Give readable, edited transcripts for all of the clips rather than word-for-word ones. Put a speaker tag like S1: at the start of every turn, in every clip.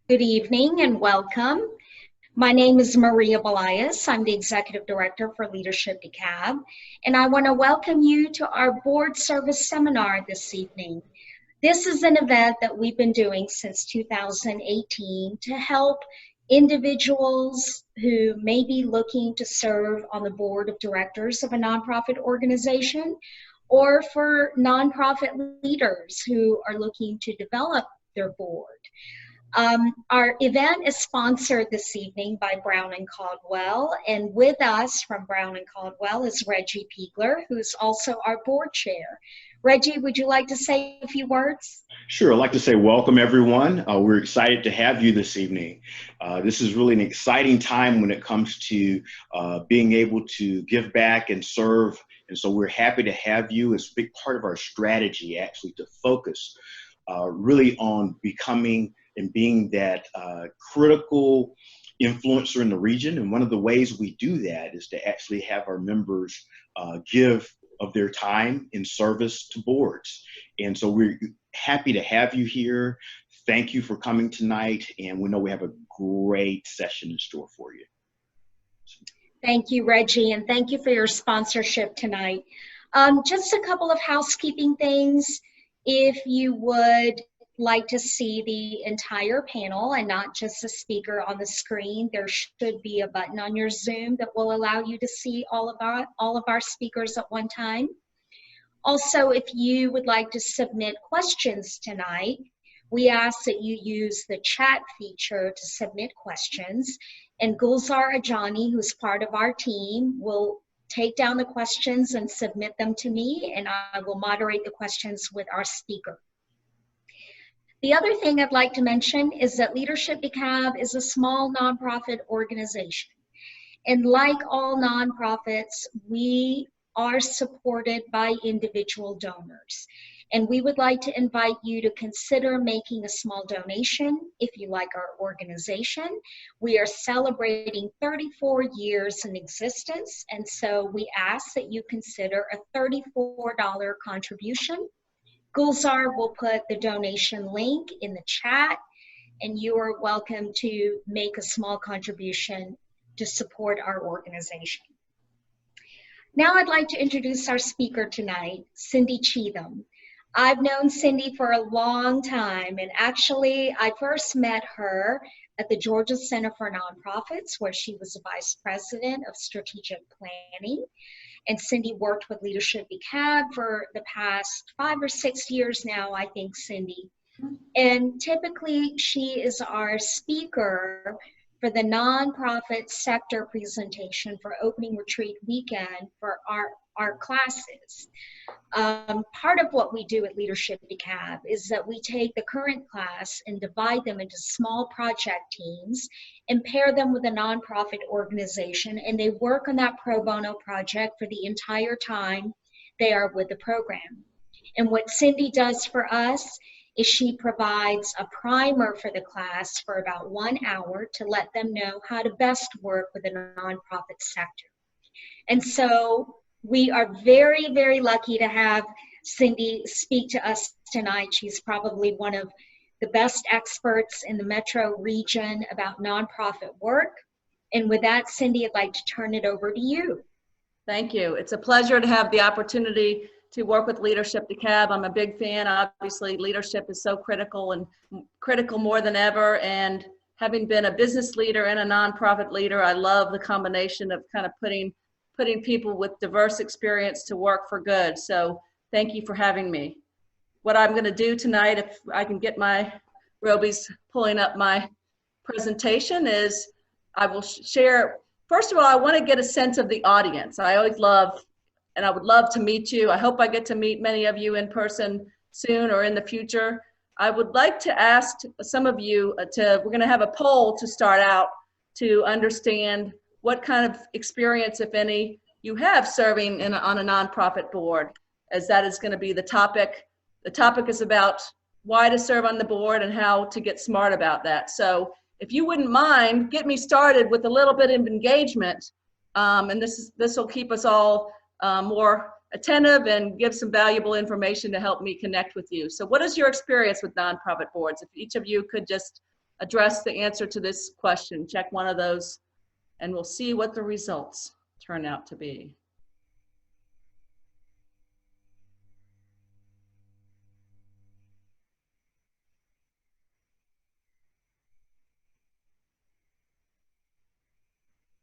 S1: Good evening and welcome. My name is Maria Belias. I'm the Executive Director for Leadership DeKalb, and I want to welcome you to our board service seminar this evening. This is an event that we've been doing since 2018 to help individuals who may be looking to serve on the board of directors of a nonprofit organization, or for nonprofit leaders who are looking to develop their board. Our event is sponsored this evening by Brown and Caldwell, and with us from Brown and Caldwell is Reggie Piegler, who's also our board chair. Reggie, would you like to say a few words?
S2: Sure. I'd like to say welcome, everyone. We're excited to have you this evening. This is really an exciting time when it comes to being able to give back and serve. And so we're happy to have you. It's a big part of our strategy, actually, to focus really on becoming and being that critical influencer in the region. And one of the ways we do that is to actually have our members give of their time in service to boards. And so we're happy to have you here. Thank you for coming tonight. And we know we have a great session in store for you.
S1: Thank you, Reggie, and thank you for your sponsorship tonight. Just a couple of housekeeping things. If you would like to see the entire panel and not just the speaker on the screen, there should be a button on your Zoom that will allow you to see all of our speakers at one time. Also, if you would like to submit questions tonight, we ask that you use the chat feature to submit questions, and Gulzar Ajani, who's part of our team, will take down the questions and submit them to me, and I will moderate the questions with our speaker. The other thing I'd like to mention is that Leadership DeKalb is a small nonprofit organization. And like all nonprofits, we are supported by individual donors. And we would like to invite you to consider making a small donation if you like our organization. We are celebrating 34 years in existence, and so we ask that you consider a $34 contribution. Gulzar will put the donation link in the chat, and you are welcome to make a small contribution to support our organization. Now I'd like to introduce our speaker tonight, Cindy Cheatham. I've known Cindy for a long time, and actually I first met her at the Georgia Center for Nonprofits, where she was Vice President of Strategic Planning. And Cindy worked with Leadership DeKalb for the past 5 or 6 years now, I think, Cindy. And typically she is our speaker for the nonprofit sector presentation for opening retreat weekend for our classes. Part of what we do at Leadership DeKalb is that we take the current class and divide them into small project teams and pair them with a nonprofit organization, and they work on that pro bono project for the entire time they are with the program. And what Cindy does for us is she provides a primer for the class for about 1 hour to let them know how to best work with the nonprofit sector. And so we are very, very lucky to have Cindy speak to us tonight. She's probably one of the best experts in the metro region about nonprofit work. And with that, Cindy, I'd like to turn it over to you.
S3: Thank you. It's a pleasure to have the opportunity to work with Leadership DeKalb. I'm a big fan. Obviously, leadership is so critical and critical more than ever. And having been a business leader and a nonprofit leader, I love the combination of kind of putting people with diverse experience to work for good. So thank you for having me. What I'm going to do tonight, if I can get my Roby's pulling up my presentation, is I will share. First of all, I want to get a sense of the audience. I always love, and I would love to meet you. I hope I get to meet many of you in person soon or in the future. I would like to ask some of you we're going to have a poll to start out to understand what kind of experience, if any, you have serving on a nonprofit board, as that is going to be the topic. The topic is about why to serve on the board and how to get smart about that. So if you wouldn't mind, get me started with a little bit of engagement, and this will keep us all more attentive and give some valuable information to help me connect with you. So what is your experience with nonprofit boards? If each of you could just address the answer to this question. Check one of those and we'll see what the results turn out to be.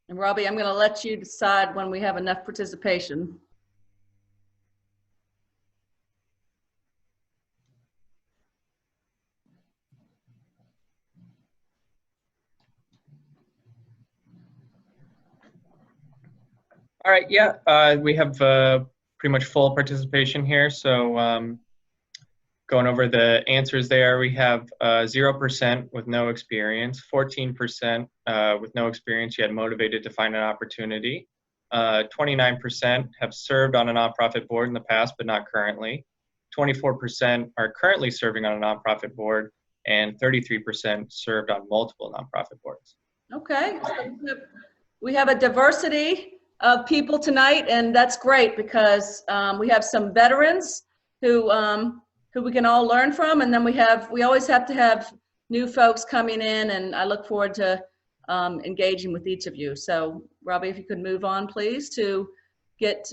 S3: And Robbie, I'm going to let you decide when we have enough participation.
S4: All right, yeah, we have pretty much full participation here. So going over the answers there, we have 0% with no experience, 14% with no experience yet motivated to find an opportunity, 29% have served on a nonprofit board in the past but not currently, 24% are currently serving on a nonprofit board, and 33% served on multiple nonprofit boards.
S3: Okay, so we have a diversity of people tonight, and that's great because we have some veterans who we can all learn from, and then we always have to have new folks coming in, and I look forward to engaging with each of you. So Robbie, if you could move on please to get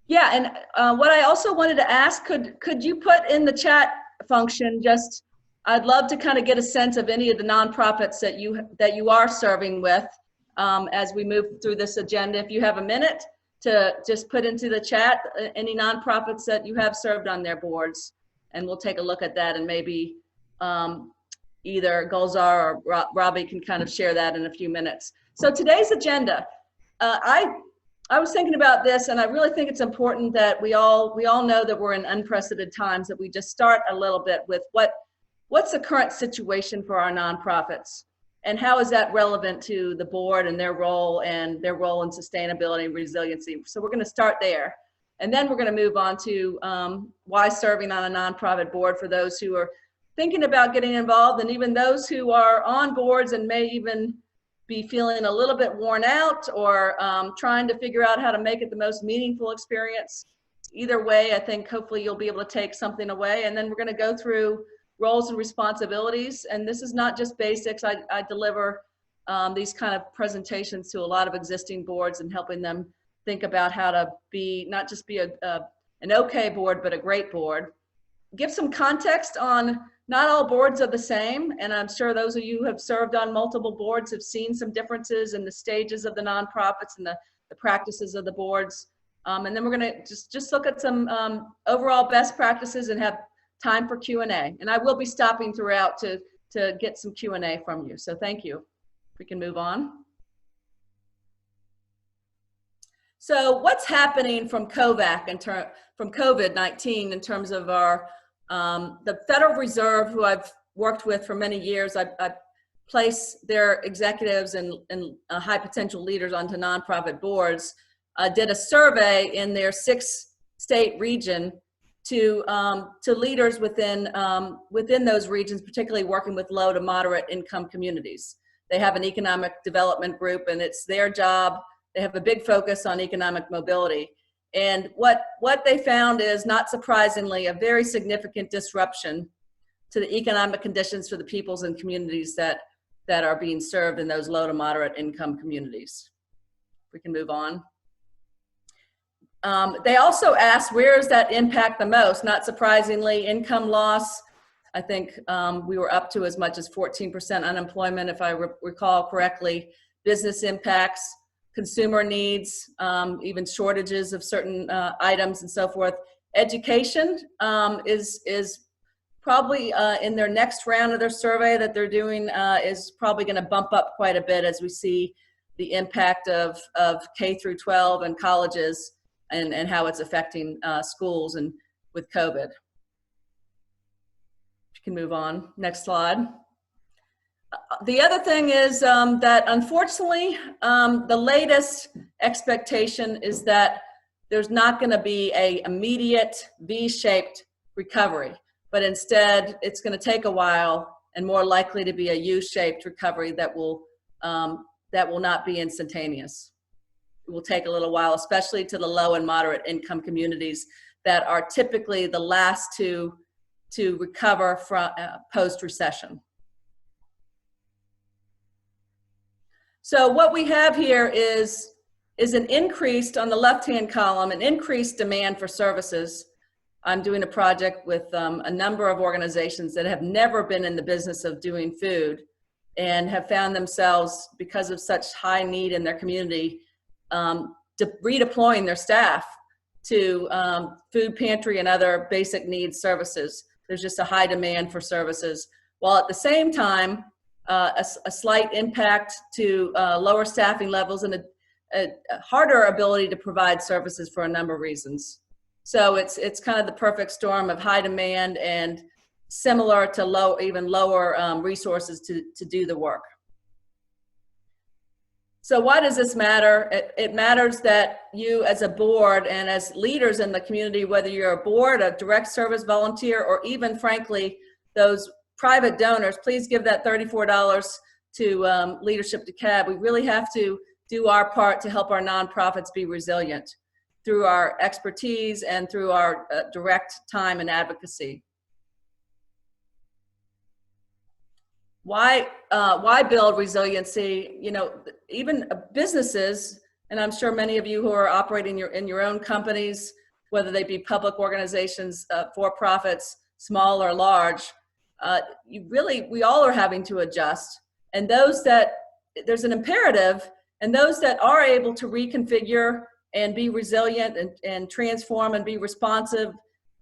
S3: yeah, and what I also wanted to ask, could you put in the chat function, just I'd love to kind of get a sense of any of the nonprofits that you are serving with as we move through this agenda. If you have a minute to just put into the chat any nonprofits that you have served on their boards, and we'll take a look at that, and maybe either Gulzar or Robbie can kind of share that in a few minutes. So today's agenda, I was thinking about this, and I really think it's important that we all know that we're in unprecedented times, that we just start a little bit with what's the current situation for our nonprofits, and how is that relevant to the board and their role in sustainability and resiliency. So we're going to start there, and then we're going to move on to why serving on a nonprofit board for those who are thinking about getting involved, and even those who are on boards and may even be feeling a little bit worn out, or trying to figure out how to make it the most meaningful experience. Either way, I think hopefully you'll be able to take something away, and then we're going to go through roles and responsibilities. And this is not just basics. I deliver these kind of presentations to a lot of existing boards and helping them think about how to be, not just be an okay board, but a great board. Give some context on not all boards are the same, and I'm sure those of you who have served on multiple boards have seen some differences in the stages of the nonprofits and the practices of the boards. And then we're going to just look at some overall best practices and have time for Q&A. And I will be stopping throughout to get some Q&A from you. So thank you. We can move on. So what's happening from COVID-19 in terms of our the Federal Reserve, who I've worked with for many years, I place their executives and high potential leaders onto nonprofit boards, did a survey in their 6-state region to leaders within those regions, particularly working with low to moderate income communities. They have an economic development group, and it's their job. They have a big focus on economic mobility. And what they found is, not surprisingly, a very significant disruption to the economic conditions for the peoples and communities that are being served in those low to moderate income communities. We can move on. They also asked, where does that impact the most? Not surprisingly, income loss. I think we were up to as much as 14% unemployment, if I recall correctly. Business impacts, consumer needs, even shortages of certain items and so forth. Education is probably in their next round of their survey that they're doing is probably going to bump up quite a bit as we see the impact of K through 12 and colleges and how it's affecting schools and with COVID. You can move on. Next slide. The other thing is that unfortunately, the latest expectation is that there's not going to be an immediate V-shaped recovery, but instead it's going to take a while and more likely to be a U-shaped recovery that will not be instantaneous. It will take a little while, especially to the low and moderate income communities that are typically the last to to recover from post-recession. So what we have here is an increased, on the left-hand column, an increased demand for services. I'm doing a project with a number of organizations that have never been in the business of doing food and have found themselves, because of such high need in their community, redeploying their staff to food pantry and other basic needs services. There's just a high demand for services, while at the same time, a slight impact to lower staffing levels and a harder ability to provide services for a number of reasons. So it's kind of the perfect storm of high demand and similar to even lower resources to do the work. So why does this matter? It matters that you as a board and as leaders in the community, whether you're a board, a direct service volunteer, or even frankly, those private donors, please give that $34 to Leadership DeKalb. We really have to do our part to help our nonprofits be resilient through our expertise and through our direct time and advocacy. Why build resiliency? You know, even businesses, and I'm sure many of you who are operating in your own companies, whether they be public organizations, for-profits, small or large, we all are having to adjust. And there's an imperative, and those that are able to reconfigure and be resilient and transform and be responsive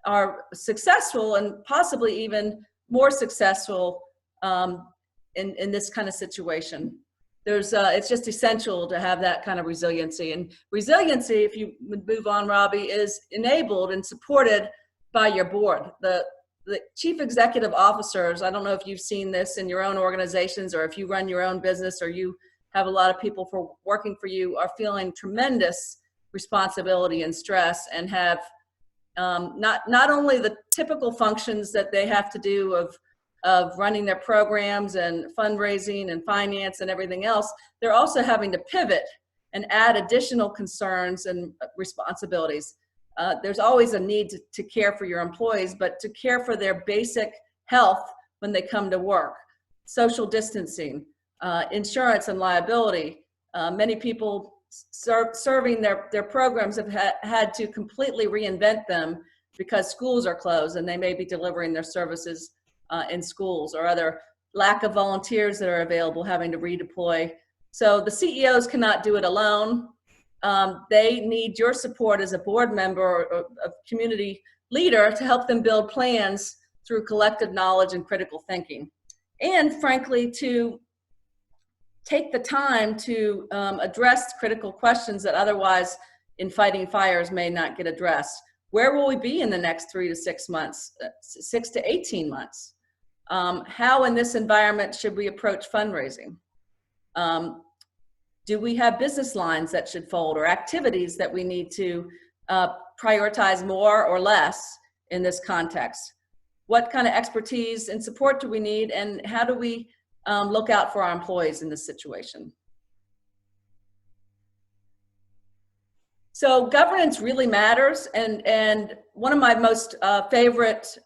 S3: are successful, and possibly even more successful in this kind of situation. It's just essential to have that kind of resiliency. And resiliency, if you would move on, Robbie, is enabled and supported by your board. The chief executive officers, I don't know if you've seen this in your own organizations, or if you run your own business, or you have a lot of people working for you, are feeling tremendous responsibility and stress, and have not only the typical functions that they have to do of running their programs and fundraising and finance and everything else, they're also having to pivot and add additional concerns and responsibilities. There's always a need to care for your employees, but to care for their basic health when they come to work, social distancing, insurance and liability. Many people serving their programs have had to completely reinvent them because schools are closed and they may be delivering their services in schools, or other lack of volunteers that are available, having to redeploy. So the CEOs cannot do it alone. They need your support as a board member or a community leader to help them build plans through collective knowledge and critical thinking. And frankly, to take the time to address critical questions that otherwise in fighting fires may not get addressed. Where will we be in the next 3 to 6 months, 6 to 18 months? How in this environment should we approach fundraising? Do we have business lines that should fold, or activities that we need to prioritize more or less in this context? What kind of expertise and support do we need, and how do we look out for our employees in this situation? So governance really matters, and one of my most favorite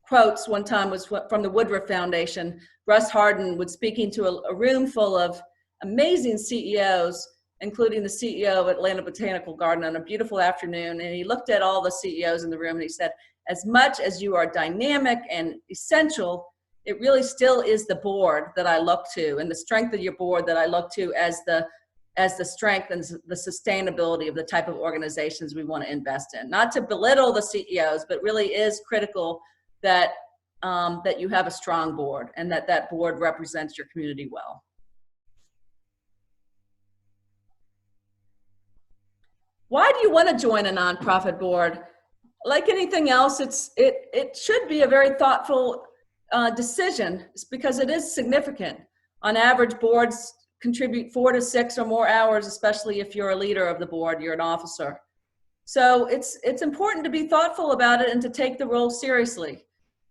S3: quotes one time was from the Woodruff Foundation. Russ Hardin was speaking to a room full of amazing CEOs, including the CEO of Atlanta Botanical Garden, on a beautiful afternoon, and he looked at all the CEOs in the room and he said, as much as you are dynamic and essential, it really still is the board that I look to, and the strength of your board that I look to as the strength and the sustainability of the type of organizations we want to invest in. Not to belittle the CEOs, but really is critical that you have a strong board, and that board represents your community well. Why do you want to join a nonprofit board? Like anything else, it should be a very thoughtful decision, because it is significant. On average, boards contribute 4 to 6 or more hours, especially if you're a leader of the board, you're an officer. So it's important to be thoughtful about it and to take the role seriously.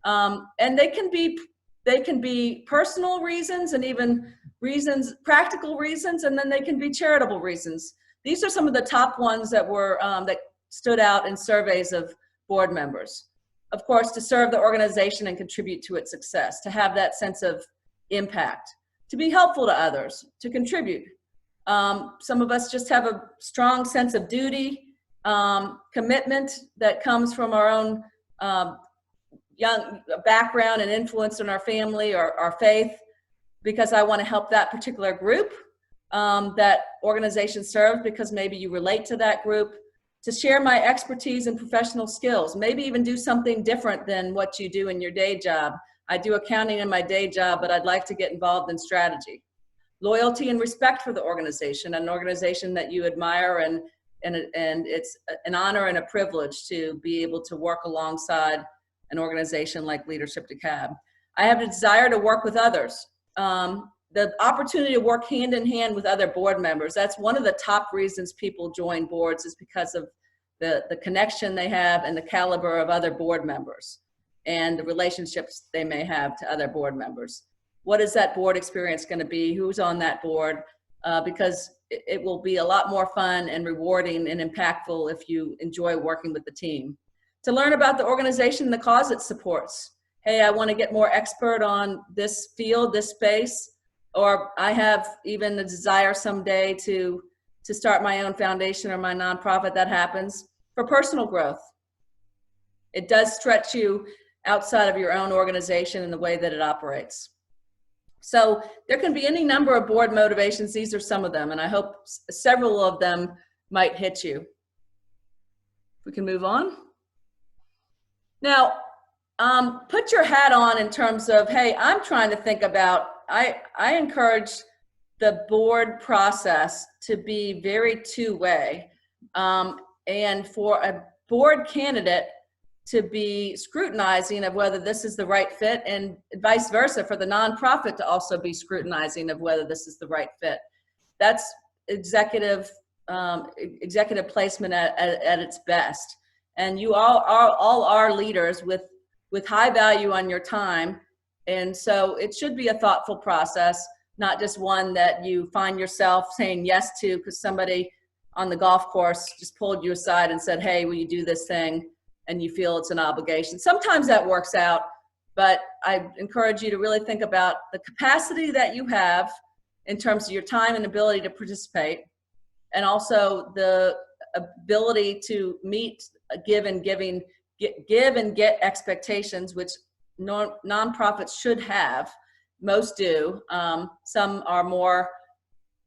S3: And they can be personal reasons, and even reasons, practical reasons, and then they can be charitable reasons. These are some of the top ones that were that stood out in surveys of board members. of course, to serve the organization and contribute to its success, to have that sense of impact, to be helpful to others, to contribute. Some of us just have a strong sense of duty, commitment that comes from our own young background and influence in our family or our faith, because I want to help that particular group that organization serves, because maybe you relate to that group, to share my expertise and professional skills, maybe even do something different than what you do in your day job. I do accounting in my day job, but I'd like to get involved in strategy. Loyalty and respect for the organization, an organization that you admire, and it's an honor and a privilege to be able to work alongside an organization like Leadership DeKalb. I have a desire to work with others. The opportunity to work hand in hand with other board members, that's one of the top reasons people join boards, is because of the connection they have and the caliber of other board members and the relationships they may have to other board members. What is that board experience going to be? Who's on that board? Because it will be a lot more fun and rewarding and impactful if you enjoy working with the team. To learn about the organization and the cause it supports. Hey, I want to get more expert on this field, this space, or I have even a desire someday to start my own foundation or my nonprofit. That happens. For personal growth. It does stretch you outside of your own organization and the way that it operates. So there can be any number of board motivations. These are some of them, and I hope several of them might hit you. We can move on. Now, put your hat on in terms of, hey, I'm trying to think about, I encourage the board process to be very two-way, and for a board candidate to be scrutinizing of whether this is the right fit, and vice versa for the nonprofit to also be scrutinizing of whether this is the right fit. That's executive placement at its best. And you all are leaders with high value on your time. And so it should be a thoughtful process, not just one that you find yourself saying yes to because somebody on the golf course just pulled you aside and said, hey, will you do this thing? And you feel it's an obligation. Sometimes that works out, but I encourage you to really think about the capacity that you have in terms of your time and ability to participate, and also the ability to meet, give and get expectations, which nonprofits should have. Most do. Some are more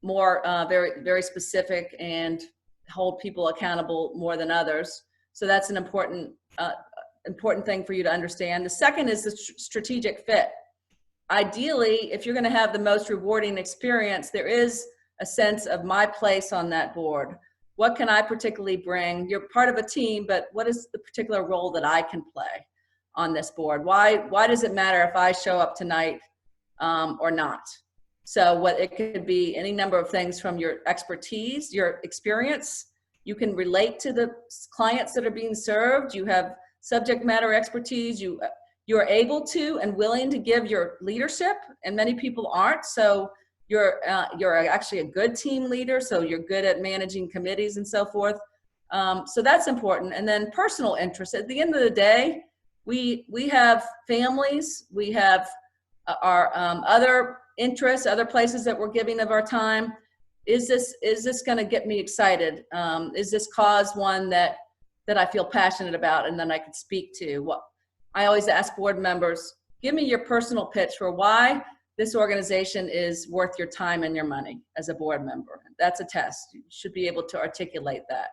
S3: very, very specific and hold people accountable more than others. So that's an important thing for you to understand. The second is the strategic fit. Ideally, if you're going to have the most rewarding experience, there is a sense of my place on that board. What can I particularly bring? You're part of a team, but what is the particular role that I can play on this board? Why does it matter if I show up tonight or not? So it could be any number of things, from your expertise, your experience. You can relate to the clients that are being served. You have subject matter expertise. You're able to and willing to give your leadership, and many people aren't. So you're actually a good team leader. So you're good at managing committees and so forth. So that's important. And then personal interest. At the end of the day, we have families. We have our other interests, other places that we're giving of our time. Is this going to get me excited? Is this cause one that I feel passionate about and then I could speak to? What I always ask board members, give me your personal pitch for why this organization is worth your time and your money as a board member. That's a test. You should be able to articulate that.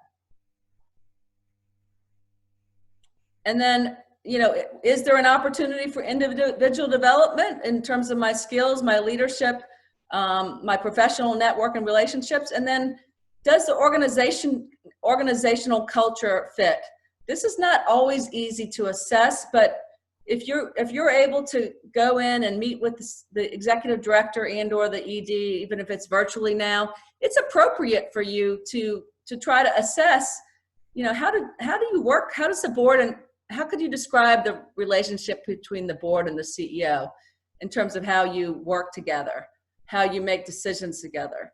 S3: And then, is there an opportunity for individual development in terms of my skills, my leadership, my professional network and relationships? And then, does the organizational culture fit? This is not always easy to assess, but if you're able to go in and meet with the executive director and or the ED, even if it's virtually now, it's appropriate for you to try to assess, how do you work? How does the board, and how could you describe the relationship between the board and the CEO in terms of how you work together, how you make decisions together?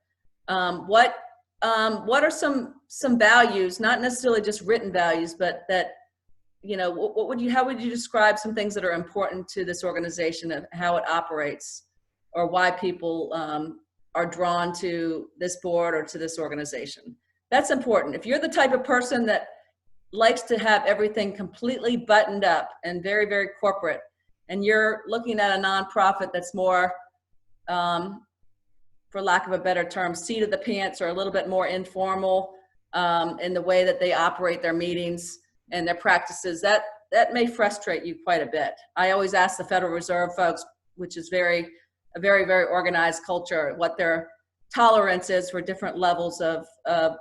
S3: What are some values, not necessarily just written values, but that you know, how would you describe some things that are important to this organization and how it operates, or why people are drawn to this board or to this organization? That's important. If you're the type of person that likes to have everything completely buttoned up and very, very corporate, and you're looking at a nonprofit that's more, for lack of a better term, seat of the pants, or a little bit more informal in the way that they operate their meetings and their practices, that may frustrate you quite a bit. I always ask the Federal Reserve folks, which is a very, very organized culture, what their tolerance is for different levels of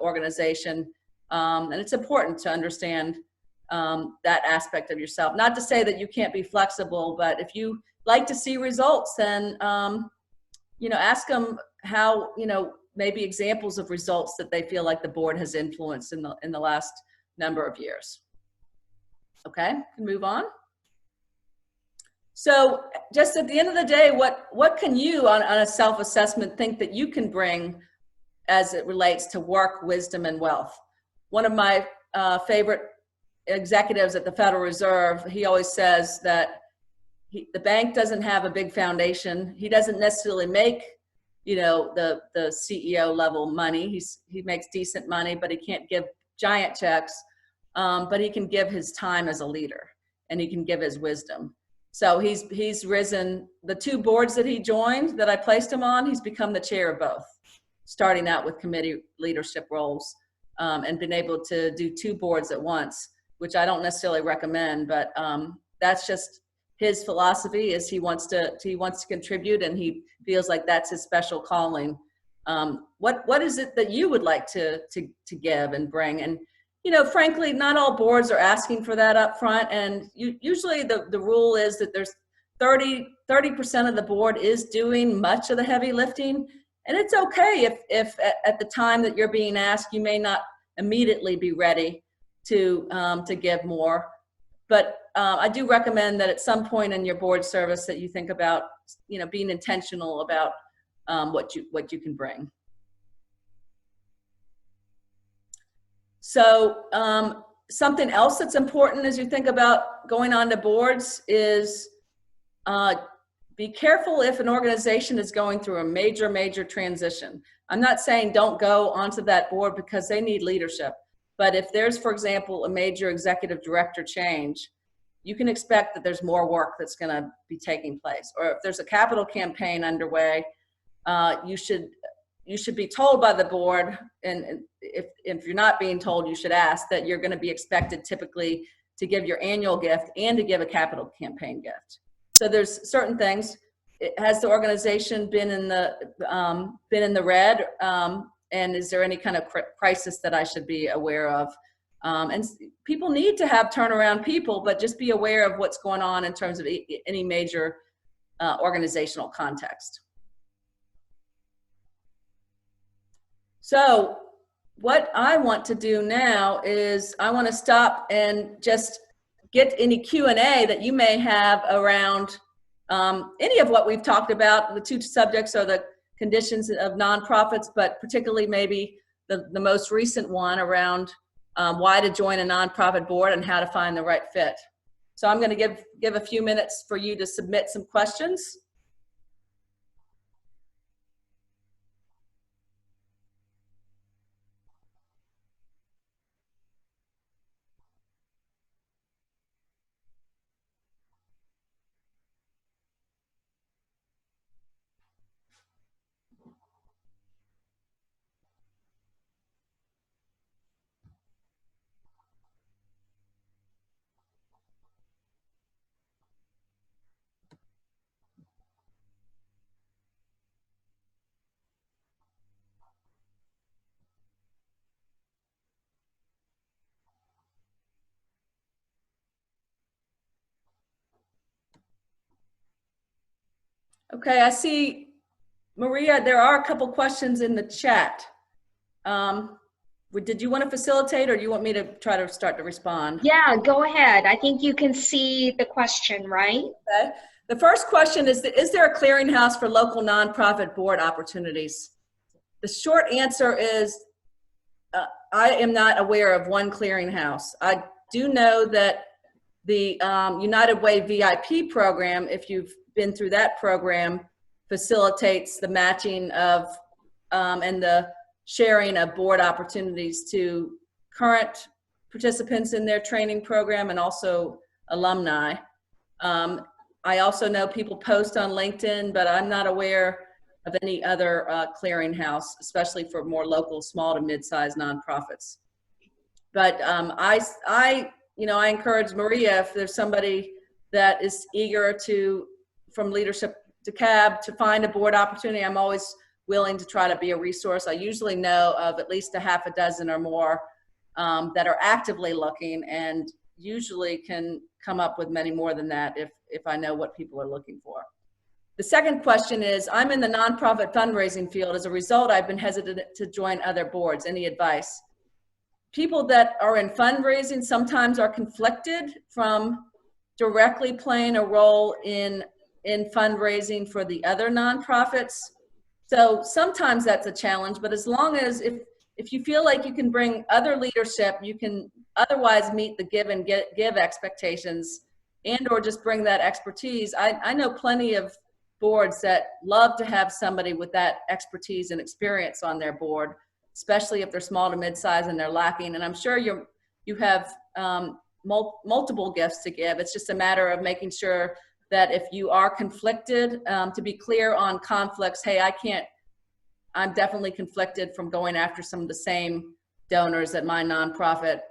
S3: organization. And it's important to understand that aspect of yourself. Not to say that you can't be flexible, but if you like to see results, then you know, ask them how, you know, maybe examples of results that they feel like the board has influenced in the last number of years. Okay, can move on. So just at the end of the day, what can you on a self-assessment think that you can bring as it relates to work, wisdom, and wealth? One of my favorite executives at the Federal Reserve, he always says that the bank doesn't have a big foundation. He doesn't necessarily make, you know, the CEO level money. He makes decent money, but he can't give giant checks. But he can give his time as a leader, and he can give his wisdom. So he's risen, the 2 boards that he joined, that I placed him on, he's become the chair of both, starting out with committee leadership roles, and been able to do 2 boards at once, which I don't necessarily recommend, but that's just his philosophy. Is he wants to contribute, and he feels like that's his special calling. What is it that you would like to give and bring? And you know, frankly, not all boards are asking for that up front. And usually the rule is that there's 30% of the board is doing much of the heavy lifting. And it's okay if at the time that you're being asked, you may not immediately be ready to give more. But I do recommend that at some point in your board service that you think about, you know, being intentional about what you can bring. So something else that's important as you think about going on to boards is be careful if an organization is going through a major transition. I'm not saying don't go onto that board because they need leadership, but if there's, for example, a major executive director change, you can expect that there's more work that's going to be taking place. Or if there's a capital campaign underway, you should be told by the board, and if you're not being told, you should ask that you're going to be expected typically to give your annual gift and to give a capital campaign gift. So there's certain things. Has the organization been in the red? And is there any kind of crisis that I should be aware of? And people need to have turnaround people, but just be aware of what's going on in terms of any major organizational context. So what I want to do now is I want to stop and just get any Q&A that you may have around any of what we've talked about. The 2 subjects are the conditions of nonprofits, but particularly maybe the most recent one around why to join a nonprofit board and how to find the right fit. So I'm going to give a few minutes for you to submit some questions. Okay, I see, Maria, there are a couple questions in the chat. Did you want to facilitate, or do you want me to try to start to respond?
S1: Yeah, go ahead. I think you can see the question, right?
S3: Okay. The first question is there a clearinghouse for local nonprofit board opportunities? The short answer is I am not aware of one clearinghouse. I do know that The United Way VIP program, if you've been through that program, facilitates the matching of and the sharing of board opportunities to current participants in their training program and also alumni. I also know people post on LinkedIn, but I'm not aware of any other clearinghouse, especially for more local, small to mid-sized nonprofits. But I encourage Maria, if there's somebody that is eager to, from Leadership DeKalb, to find a board opportunity, I'm always willing to try to be a resource. I usually know of at least a half a dozen or more that are actively looking, and usually can come up with many more than that if I know what people are looking for. The second question is, I'm in the nonprofit fundraising field. As a result, I've been hesitant to join other boards. Any advice? People that are in fundraising sometimes are conflicted from directly playing a role in fundraising for the other nonprofits. So sometimes that's a challenge, but as long as if you feel like you can bring other leadership, you can otherwise meet the give and give expectations, and or just bring that expertise. I know plenty of boards that love to have somebody with that expertise and experience on their board, especially if they're small to mid-size and they're lacking. And I'm sure you have multiple gifts to give. It's just a matter of making sure that if you are conflicted, to be clear on conflicts. Hey, I'm definitely conflicted from going after some of the same donors at my nonprofit.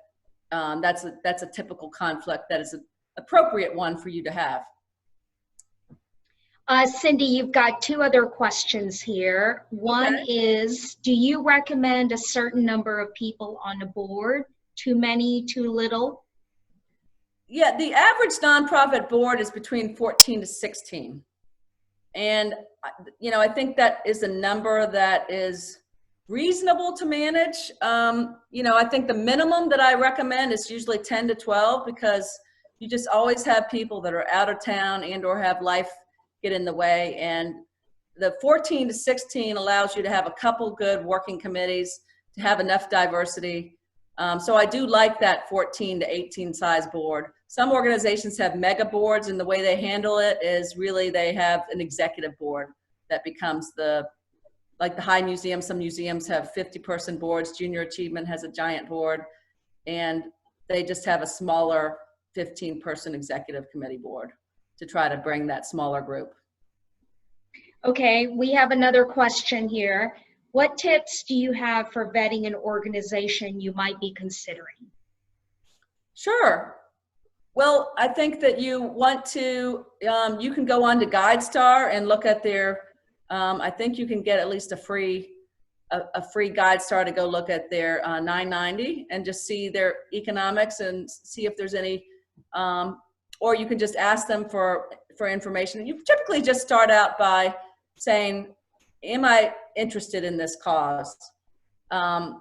S3: That's a typical conflict that is an appropriate one for you to have.
S1: Cindy, you've got two other questions here. One is, do you recommend a certain number of people on a board? Too many, too little?
S3: Yeah, the average nonprofit board is between 14 to 16. And, I think that is a number that is reasonable to manage. I think the minimum that I recommend is usually 10 to 12, because you just always have people that are out of town and or have life get in the way. And the 14 to 16 allows you to have a couple good working committees, to have enough diversity. So I do like that 14 to 18 size board. Some organizations have mega boards, and the way they handle it is really they have an executive board that becomes like the High Museum. Some museums have 50-person boards. Junior Achievement has a giant board, and they just have a smaller 15-person executive committee board to try to bring that smaller group.
S1: Okay, we have another question here. What tips do you have for vetting an organization you might be considering?
S3: Sure. Well, I think that you want to, you can go on to GuideStar and look at their, I think you can get at least a free GuideStar to go look at their 990 and just see their economics and see if there's any, or you can just ask them for information. You typically just start out by saying, am I interested in this cause? Do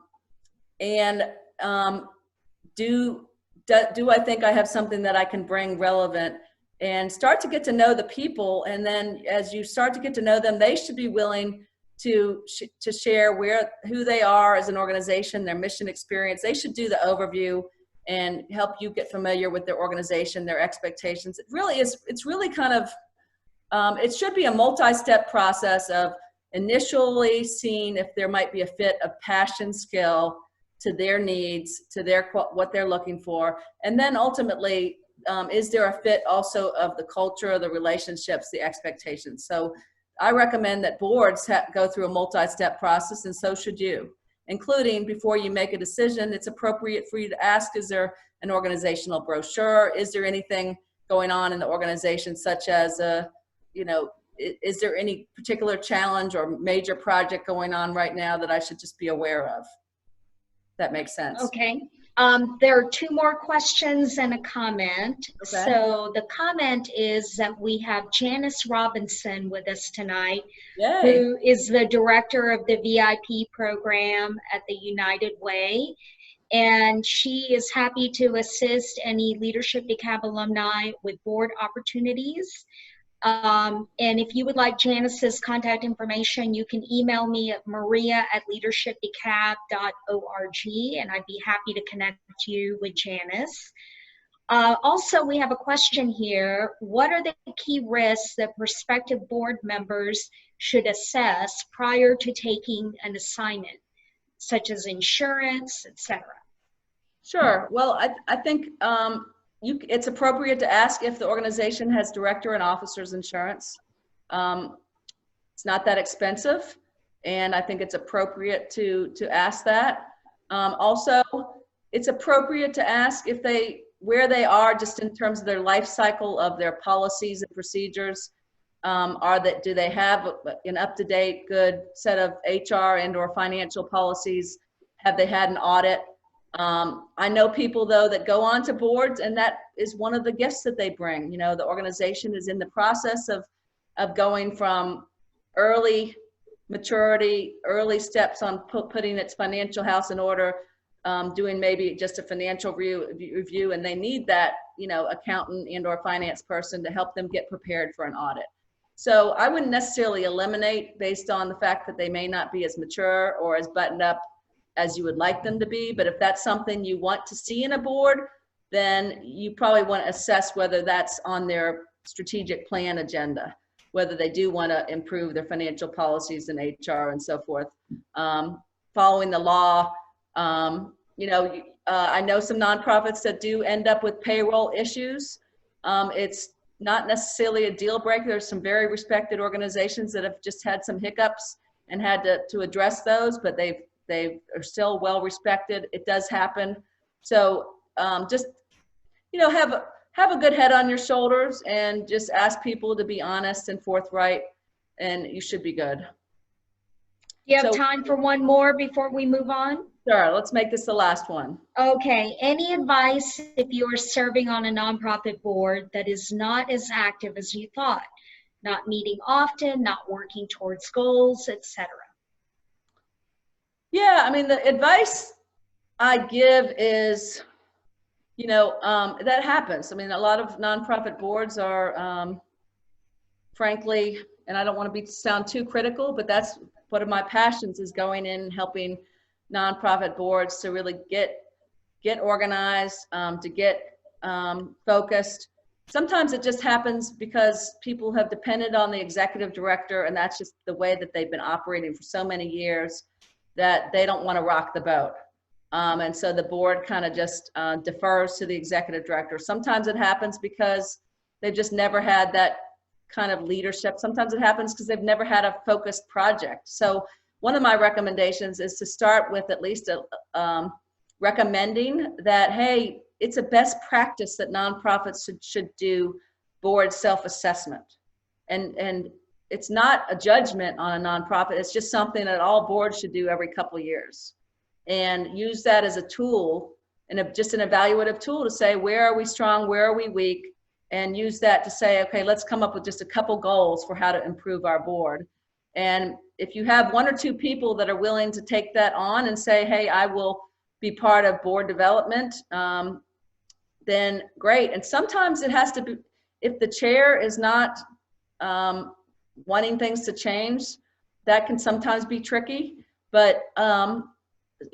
S3: I think I have something that I can bring relevant? And start to get to know the people. And then as you start to get to know them, they should be willing to share who they are as an organization, their mission experience. They should do the overview and help you get familiar with their organization, their expectations. It's really kind of, it should be a multi-step process of initially seeing if there might be a fit of passion, skill to their needs, to what they're looking for. And then ultimately, is there a fit also of the culture, the relationships, the expectations? So I recommend that boards go through a multi-step process, and so should you, including before you make a decision. It's appropriate for you to ask, is there an organizational brochure? Is there anything going on in the organization, such as is there any particular challenge or major project going on right now that I should just be aware of? That makes sense.
S1: Okay. There are two more questions and a comment. Okay. So the comment is that we have Janice Robinson with us tonight, Yay. Who is the director of the VIP program at the United Way. And she is happy to assist any Leadership DeKalb alumni with board opportunities. And if you would like Janice's contact information, you can email me at maria@leadershipdekab.org, and I'd be happy to connect you with Janice. Also, we have a question here. What are the key risks that prospective board members should assess prior to taking an assignment, such as insurance, etc.?
S3: Sure. Well, I think it's appropriate to ask if the organization has director and officers insurance. It's not that expensive, and I think it's appropriate to ask that. Also, it's appropriate to ask if where they are just in terms of their life cycle of their policies and procedures. Do they have an up-to-date, good set of HR and/or financial policies? Have they had an audit? I know people, though, that go on to boards, and that is one of the gifts that they bring. You know, the organization is in the process of going from early maturity, early steps on putting its financial house in order, doing maybe just a financial review, and they need that, you know, accountant and/or finance person to help them get prepared for an audit. So I wouldn't necessarily eliminate based on the fact that they may not be as mature or as buttoned up as you would like them to be. But if that's something you want to see in a board, then you probably want to assess whether that's on their strategic plan agenda, whether they do want to improve their financial policies and HR and so forth. Following the law, you know, I know some nonprofits that do end up with payroll issues. It's not necessarily a deal breaker. There's some very respected organizations that have just had some hiccups and had to address those, but they are still well respected. It does happen. So just, you know, have a good head on your shoulders and just ask people to be honest and forthright, and you should be good.
S1: Do you have time for one more before we move on?
S3: Sure, let's make this the last one.
S1: Okay, any advice if you are serving on a nonprofit board that is not as active as you thought, not meeting often, not working towards goals, etc.?
S3: Yeah, I mean, the advice I give is, you know, that happens. I mean, a lot of nonprofit boards are, frankly, and I don't want to sound too critical, but that's one of my passions, is going in and helping nonprofit boards to really get organized, to get focused. Sometimes it just happens because people have depended on the executive director, and that's just the way that they've been operating for so many years, that they don't want to rock the boat. And so the board kind of just defers to the executive director. Sometimes it happens because they've just never had that kind of leadership. Sometimes it happens because they've never had a focused project. So one of my recommendations is to start with at least recommending that, hey, it's a best practice that nonprofits should do board self-assessment. And it's not a judgment on a nonprofit. It's just something that all boards should do every couple of years, and use that as a tool, and just an evaluative tool to say, where are we strong, where are we weak, and use that to say, okay, let's come up with just a couple goals for how to improve our board. And if you have one or two people that are willing to take that on and say, hey, I will be part of board development, then great. And sometimes it has to be, if the chair is not wanting things to change, that can sometimes be tricky. But a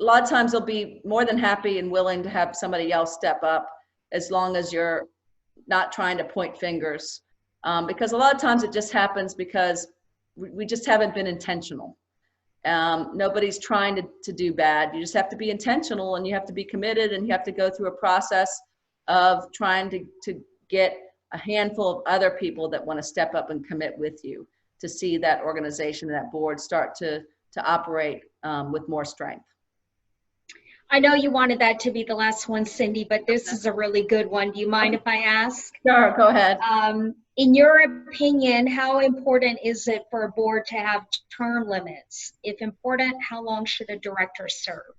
S3: lot of times they'll be more than happy and willing to have somebody else step up, as long as you're not trying to point fingers. Because a lot of times it just happens because we just haven't been intentional. Nobody's trying to do bad. You just have to be intentional, and you have to be committed, and you have to go through a process of trying to get a handful of other people that want to step up and commit with you to see that organization and that board start to operate with more strength.
S1: I know you wanted that to be the last one, Cindy, but this is a really good one. Do you mind if I ask?
S3: Sure, go ahead.
S1: In your opinion, how important is it for a board to have term limits? If important, how long should a director serve?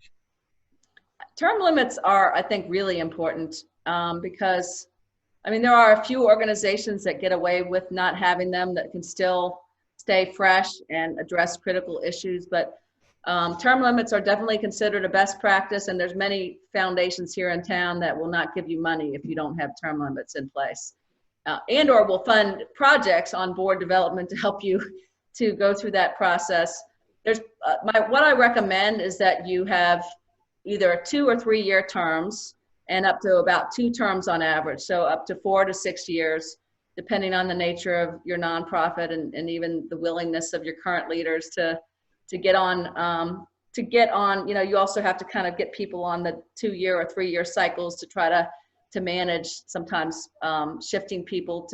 S3: Term limits are, I think, really important because, I mean, there are a few organizations that get away with not having them, that can still stay fresh and address critical issues. But term limits are definitely considered a best practice, and there's many foundations here in town that will not give you money if you don't have term limits in place, and or will fund projects on board development to help you to go through that process. There's what I recommend is that you have either 2 or 3 year terms, and up to about 2 terms on average. So up to 4 to 6 years, depending on the nature of your nonprofit and even the willingness of your current leaders to get on, you know, you also have to kind of get people on the 2-year or 3-year cycles to try to manage sometimes shifting people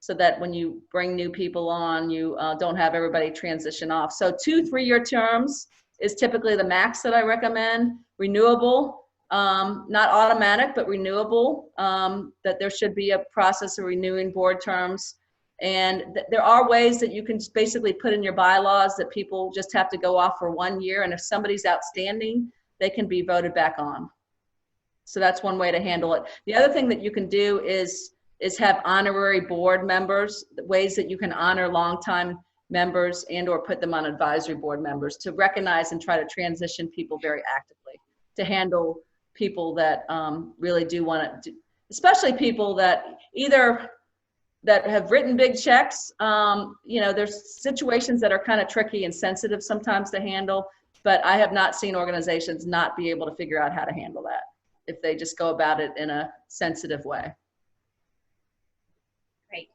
S3: so that when you bring new people on, you don't have everybody transition off. So 2 3-year terms is typically the max that I recommend. Renewable, not automatic, but renewable, that there should be a process of renewing board terms. And there are ways that you can just basically put in your bylaws that people just have to go off for 1 year. And if somebody's outstanding, they can be voted back on. So that's one way to handle it. The other thing that you can do is have honorary board members, ways that you can honor longtime members and or put them on advisory board members to recognize and try to transition people very actively to handle people that really do want to, especially people that either that have written big checks. You know, there's situations that are kind of tricky and sensitive sometimes to handle, but I have not seen organizations not be able to figure out how to handle that if they just go about it in a sensitive way.
S1: Great.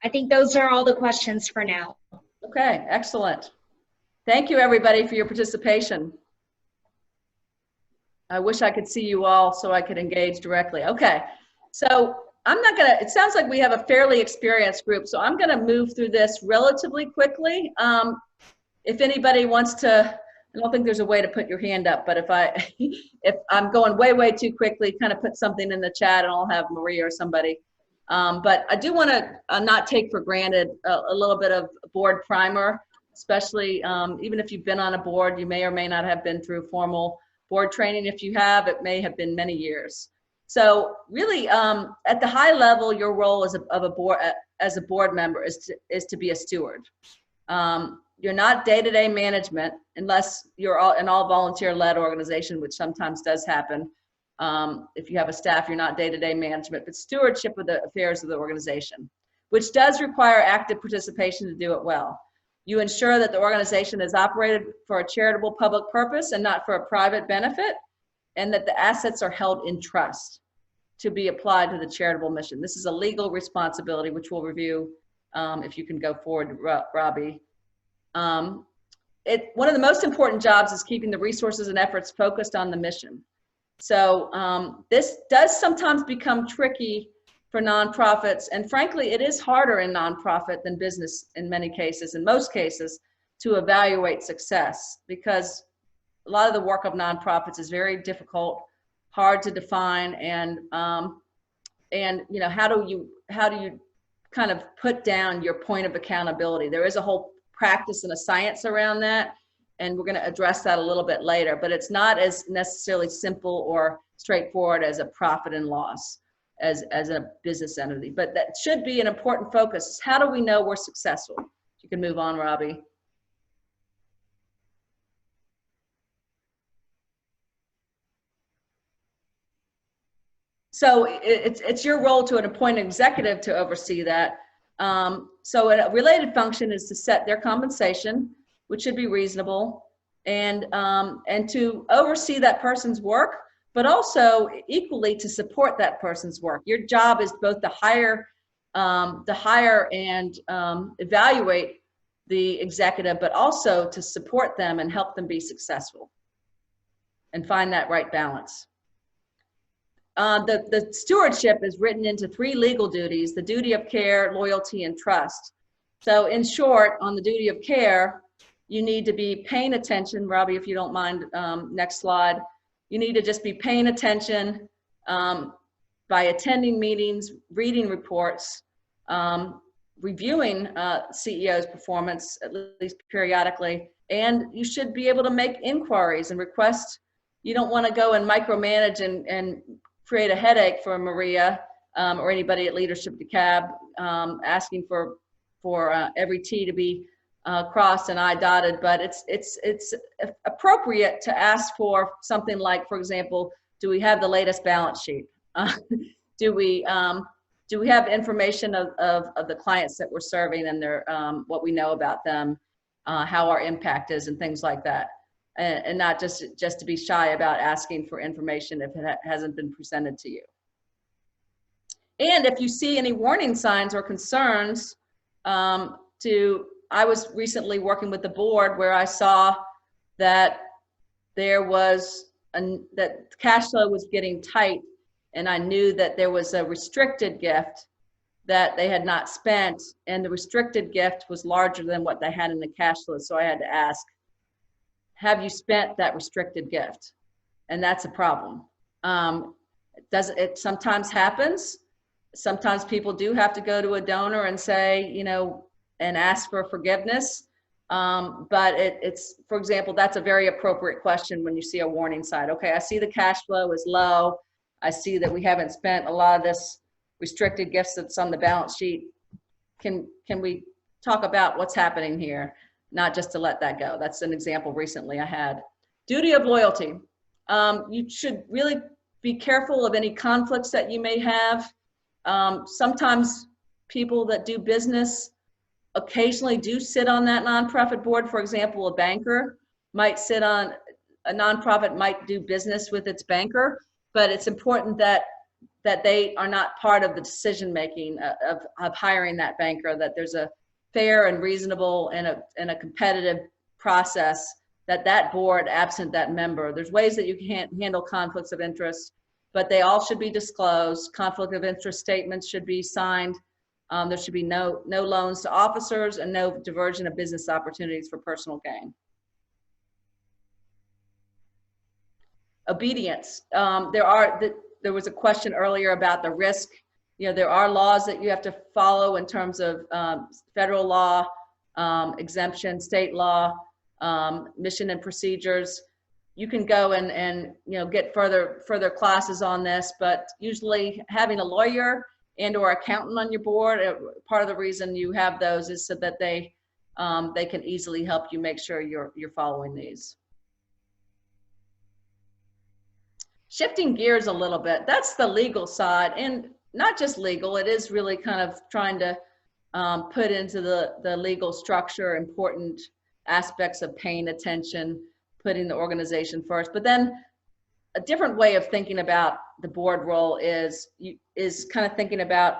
S1: I think those are all the questions for now.
S3: Okay, excellent. Thank you everybody for your participation. I wish I could see you all so I could engage directly. Okay, so I'm not gonna, it sounds like we have a fairly experienced group, so I'm gonna move through this relatively quickly. If anybody wants to, I don't think there's a way to put your hand up, but if I'm going way too quickly, kind of put something in the chat and I'll have Maria or somebody. But I do wanna not take for granted a little bit of board primer, especially even if you've been on a board, you may or may not have been through formal board training. If you have, it may have been many years. So really, at the high level, your role as a board member is to be a steward. You're not day-to-day management unless you're an all volunteer-led organization, which sometimes does happen. If you have a staff, you're not day-to-day management, but stewardship of the affairs of the organization, which does require active participation to do it well. You ensure that the organization is operated for a charitable public purpose and not for a private benefit, and that the assets are held in trust to be applied to the charitable mission. This is a legal responsibility, which we'll review if you can go forward, Robbie. One of the most important jobs is keeping the resources and efforts focused on the mission. So this does sometimes become tricky for nonprofits, and frankly, it is harder in nonprofit than business in many cases, in most cases, to evaluate success, because a lot of the work of nonprofits is very difficult, hard to define, and you know, how do you kind of put down your point of accountability? There is a whole practice and a science around that, and we're going to address that a little bit later, but it's not as necessarily simple or straightforward as a profit and loss as a business entity, but that should be an important focus. How do we know we're successful? You can move on, Robbie. So it's your role to appoint an executive to oversee that. So a related function is to set their compensation, which should be reasonable, and to oversee that person's work, but also equally to support that person's work. Your job is both to hire and evaluate the executive, but also to support them and help them be successful and find that right balance. The stewardship is written into 3 legal duties: the duty of care, loyalty, and trust. So in short, on the duty of care, you need to be paying attention. Robbie, if you don't mind, next slide. You need to just be paying attention by attending meetings, reading reports, reviewing CEO's performance at least periodically, and you should be able to make inquiries and request. You don't want to go and micromanage and create a headache for Maria or anybody at Leadership DeKalb, asking for every T to be crossed and I dotted, but it's appropriate to ask for something like, for example, do we have the latest balance sheet? Do we have information of the clients that we're serving and their what we know about them, how our impact is, and things like that. and not just to be shy about asking for information if it hasn't been presented to you. And if you see any warning signs or concerns, I was recently working with the board where I saw that there was that cash flow was getting tight, and I knew that there was a restricted gift that they had not spent, and the restricted gift was larger than what they had in the cash flow. So I had to ask, have you spent that restricted gift? And that's a problem. It sometimes happens. Sometimes people do have to go to a donor and say, you know, and ask for forgiveness. But it's, for example, that's a very appropriate question when you see a warning sign. Okay, I see the cash flow is low. I see that we haven't spent a lot of this restricted gifts that's on the balance sheet. Can we talk about what's happening here? Not just to let that go. That's an example recently I had. Duty of loyalty. You should really be careful of any conflicts that you may have. Sometimes people that do business occasionally do sit on that nonprofit board. For example, a banker might sit on, a nonprofit might do business with its banker, but it's important that they are not part of the decision-making of hiring that banker, that there's a fair and reasonable and a competitive process, that board, absent that member. There's ways that you can handle conflicts of interest, but they all should be disclosed. Conflict of interest statements should be signed. There should be no loans to officers and no diversion of business opportunities for personal gain. Obedience. There was a question earlier about the risk. You know, there are laws that you have to follow in terms of federal law, exemption, state law, mission and procedures. You can go and you know, get further classes on this, but usually having a lawyer and or accountant on your board, part of the reason you have those is so that they can easily help you make sure you're following these. Shifting gears a little bit, that's the legal side, and not just legal, it is really kind of trying to put into the legal structure important aspects of paying attention, putting the organization first. But then a different way of thinking about the board role is kind of thinking about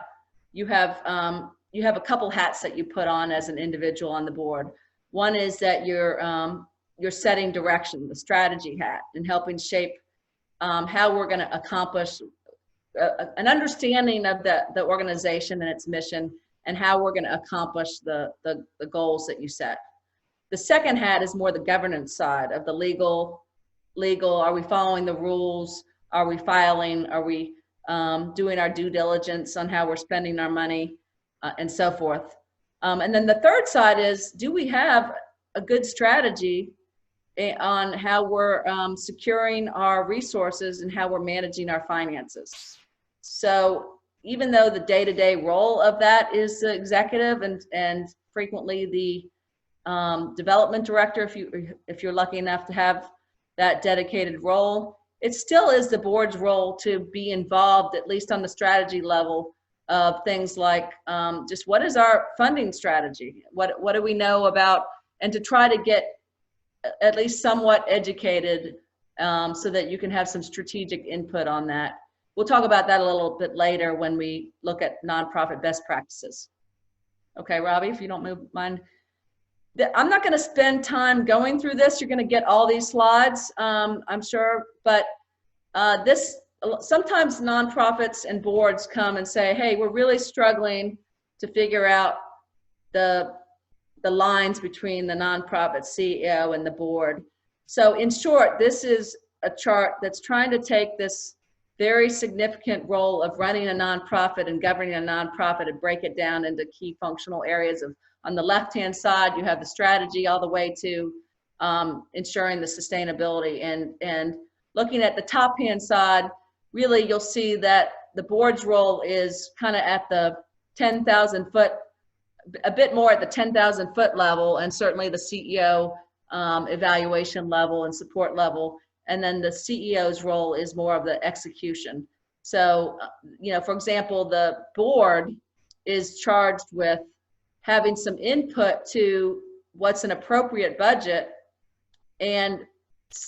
S3: you have a couple hats that you put on as an individual on the board. One is that you're setting direction, the strategy hat, and helping shape how we're going to accomplish an understanding of the organization and its mission, and how we're going to accomplish the goals that you set. The second hat is more the governance side of the legal. Are we following the rules? Are we filing? Are we doing our due diligence on how we're spending our money, and so forth? And then the third side is, do we have a good strategy on how we're securing our resources and how we're managing our finances? So even though the day-to-day role of that is the executive and frequently the development director, if you're lucky enough to have that dedicated role, it still is the board's role to be involved, at least on the strategy level, of things like just what is our funding strategy? What do we know about, and to try to get at least somewhat educated so that you can have some strategic input on that. We'll talk about that a little bit later when we look at nonprofit best practices. Okay, Robbie, if you don't mind. I'm not going to spend time going through this. You're going to get all these slides, I'm sure, but sometimes nonprofits and boards come and say, hey, we're really struggling to figure out the lines between the nonprofit CEO and the board. So in short, this is a chart that's trying to take this very significant role of running a nonprofit and governing a nonprofit and break it down into key functional areas of, on the left-hand side, you have the strategy all the way to ensuring the sustainability. And looking at the top-hand side, really you'll see that the board's role is kind of at the 10,000 foot, a bit more at the 10,000 foot level, and certainly the CEO evaluation level and support level. And then the CEO's role is more of the execution. So, you know, for example, the board is charged with having some input to what's an appropriate budget and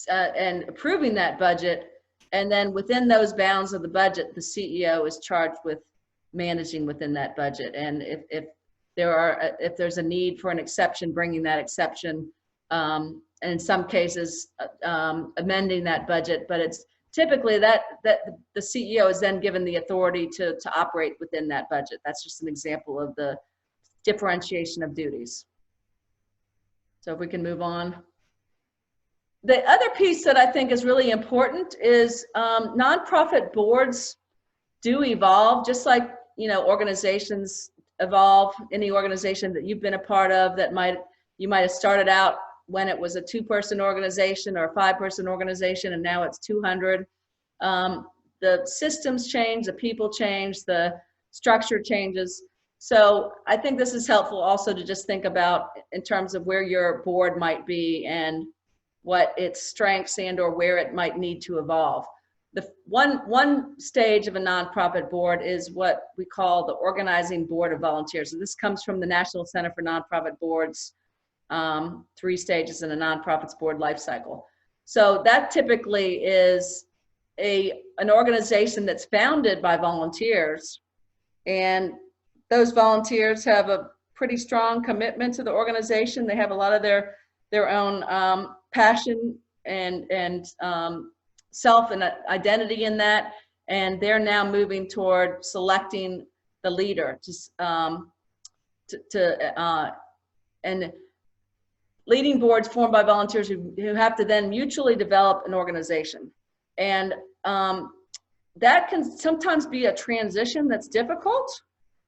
S3: and approving that budget. And then within those bounds of the budget, the CEO is charged with managing within that budget. And if there's a need for an exception, bringing that exception, and in some cases, amending that budget. But it's typically that the CEO is then given the authority to operate within that budget. That's just an example of the differentiation of duties. So if we can move on. The other piece that I think is really important is nonprofit boards do evolve, just like, you know, organizations evolve. Any organization that you've been a part of that you might have started out when it was a 2-person organization or a 5-person organization, and now it's 200. The systems change, the people change, the structure changes. So I think this is helpful also to just think about in terms of where your board might be and what its strengths and or where it might need to evolve. The one stage of a nonprofit board is what we call the organizing board of volunteers. And this comes from the National Center for Nonprofit Boards, 3 stages in a nonprofit's board life cycle. So that typically is an organization that's founded by volunteers, and those volunteers have a pretty strong commitment to the organization. They have a lot of their own passion and self and identity in that, and they're now moving toward selecting the leader and leading boards formed by volunteers who have to then mutually develop an organization. And that can sometimes be a transition that's difficult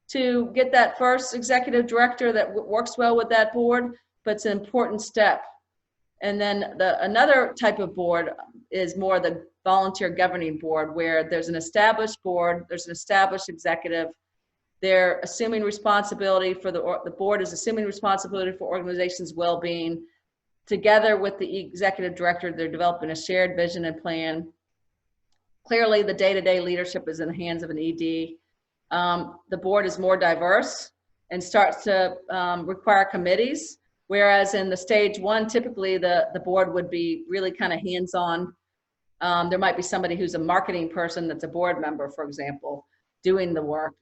S3: to get that first executive director that works well with that board, but it's an important step. And then another type of board is more the volunteer governing board, where there's an established board, there's an established executive. They're assuming responsibility for the board is assuming responsibility for organization's well-being. Together with the executive director, they're developing a shared vision and plan. Clearly, the day-to-day leadership is in the hands of an ED. The board is more diverse and starts to require committees, whereas in the stage 1, typically the board would be really kind of hands-on. There might be somebody who's a marketing person that's a board member, for example, doing the work.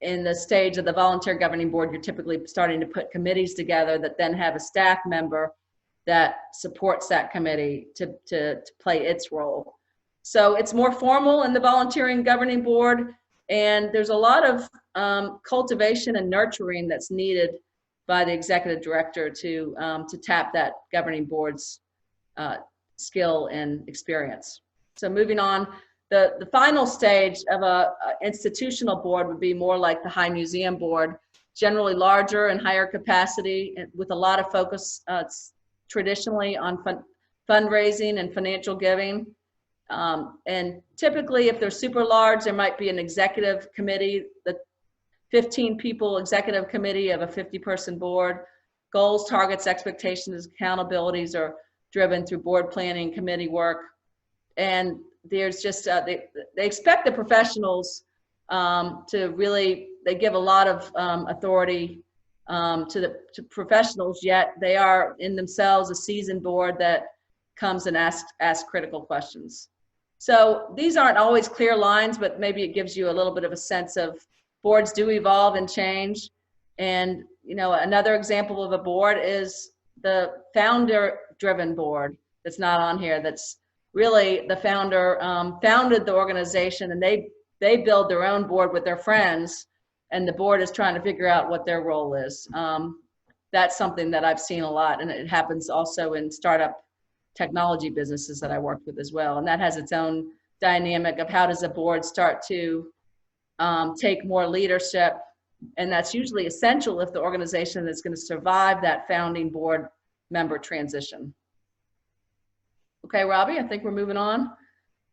S3: In the stage of the volunteer governing board, you're typically starting to put committees together that then have a staff member that supports that committee to play its role. So it's more formal in the volunteering governing board, and there's a lot of cultivation and nurturing that's needed by the executive director to tap that governing board's skill and experience. So moving on, the final stage of a institutional board would be more like the High Museum Board, generally larger and higher capacity, and with a lot of focus traditionally on fundraising and financial giving. And typically, if they're super large, there might be an executive committee, the 15 people executive committee of a 50-person board. Goals, targets, expectations, accountabilities are driven through board planning, committee work. And there's just, they expect the professionals to really, they give a lot of authority to professionals, yet they are in themselves a seasoned board that comes and asks critical questions. So these aren't always clear lines, but maybe it gives you a little bit of a sense of boards do evolve and change. And, you know, another example of a board is the founder-driven board that's not on here. That's really the founder founded the organization, and they build their own board with their friends, and the board is trying to figure out what their role is. That's something that I've seen a lot, and it happens also in startup technology businesses that I worked with as well. And that has its own dynamic of how does a board start to take more leadership, and that's usually essential if the organization is going to survive that founding board member transition. Okay, Robbie, I think we're moving on.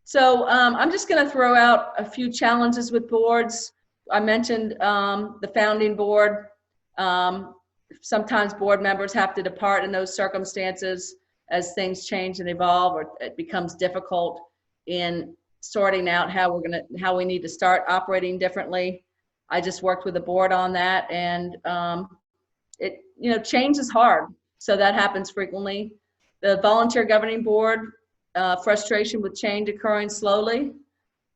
S3: So I'm just going to throw out a few challenges with boards. I mentioned the founding board. Sometimes board members have to depart in those circumstances as things change and evolve, or it becomes difficult in sorting out how we need to start operating differently. I just worked with the board on that, and change is hard. So that happens frequently. The volunteer governing board, frustration with change occurring slowly.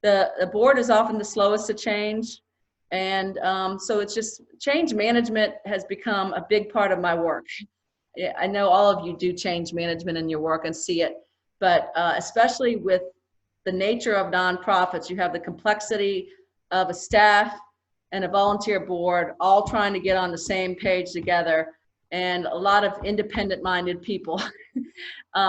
S3: The board is often the slowest to change. And so it's just, change management has become a big part of my work. I know all of you do change management in your work and see it, but especially with the nature of nonprofits, you have the complexity of a staff and a volunteer board all trying to get on the same page together, and a lot of independent-minded people,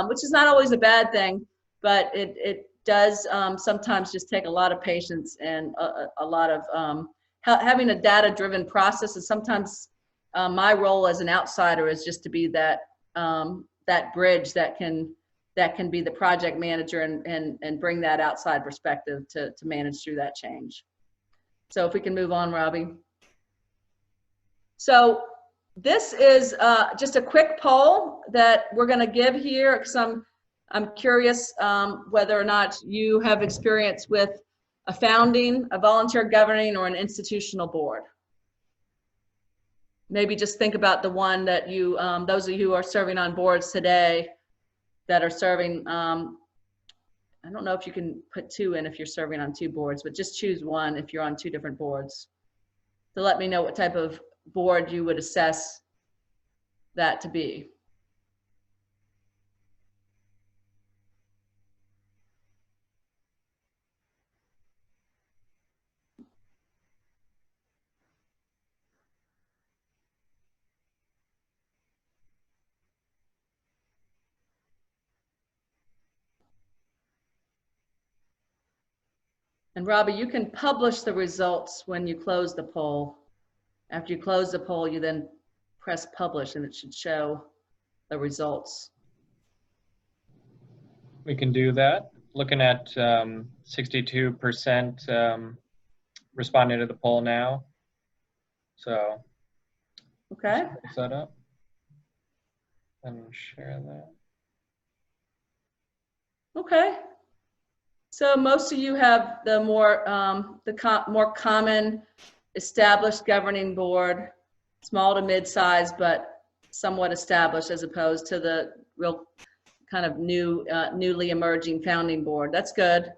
S3: which is not always a bad thing, but it does sometimes just take a lot of patience and a lot of having a data-driven process. And sometimes my role as an outsider is just to be that that bridge that can be the project manager and bring that outside perspective to manage through that change. So if we can move on, Robbie. So this is just a quick poll that we're going to give here, because I'm curious whether or not you have experience with a founding, a volunteer governing, or an institutional board. Maybe just think about the one that you, those of you who are serving on boards today that are serving, I don't know if you can put 2 in if you're serving on 2 boards, but just choose one if you're on 2 different boards. So let me know what type of board you would assess that to be. And Robbie, you can publish the results when you close the poll. After you close the poll, you then press publish and it should show the results.
S4: We can do that. Looking at 62% responding to the poll now. So
S3: okay,
S4: set up and share that.
S3: Okay. So most of you have the more common established governing board, small to mid-size, but somewhat established, as opposed to the real kind of newly emerging founding board. That's good.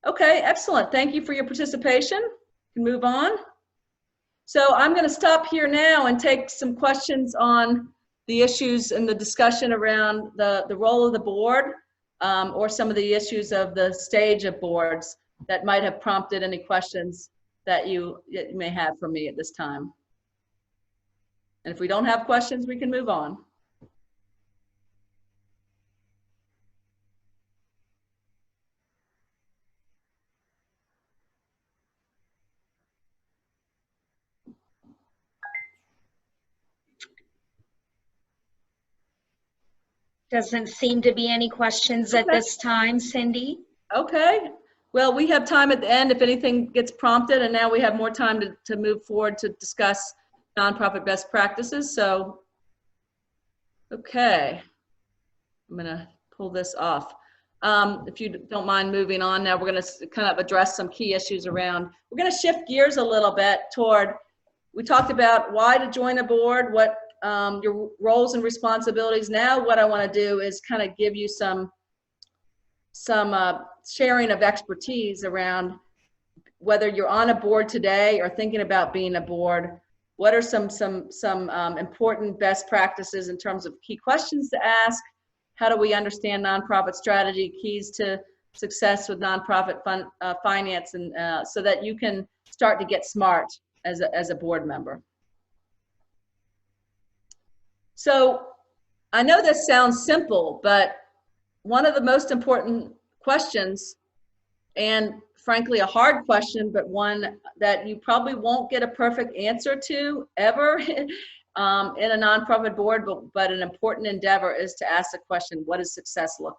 S3: Okay, excellent. Thank you for your participation. You can move on. So I'm going to stop here now and take some questions on the issues and the discussion around the role of the board, or some of the issues of the stage of boards that might have prompted any questions that you may have for me at this time. And if we don't have questions, we can move on.
S1: Doesn't seem to be any questions at this time, Cindy.
S3: Okay. Well, we have time at the end if anything gets prompted, and now we have more time to move forward to discuss nonprofit best practices. So, okay, I'm going to pull this off. If you don't mind moving on now, we're going to kind of address some key issues around. We're going to shift gears a little bit toward, we talked about why to join a board, what your roles and responsibilities. Now what I want to do is kind of give you some sharing of expertise around whether you're on a board today or thinking about being a board. What are some important best practices in terms of key questions to ask? How do we understand nonprofit strategy, keys to success with nonprofit finance, and so that you can start to get smart as a board member. So I know this sounds simple, but one of the most important questions, and frankly a hard question, but one that you probably won't get a perfect answer to ever in a nonprofit board, but an important endeavor is to ask the question, what does success look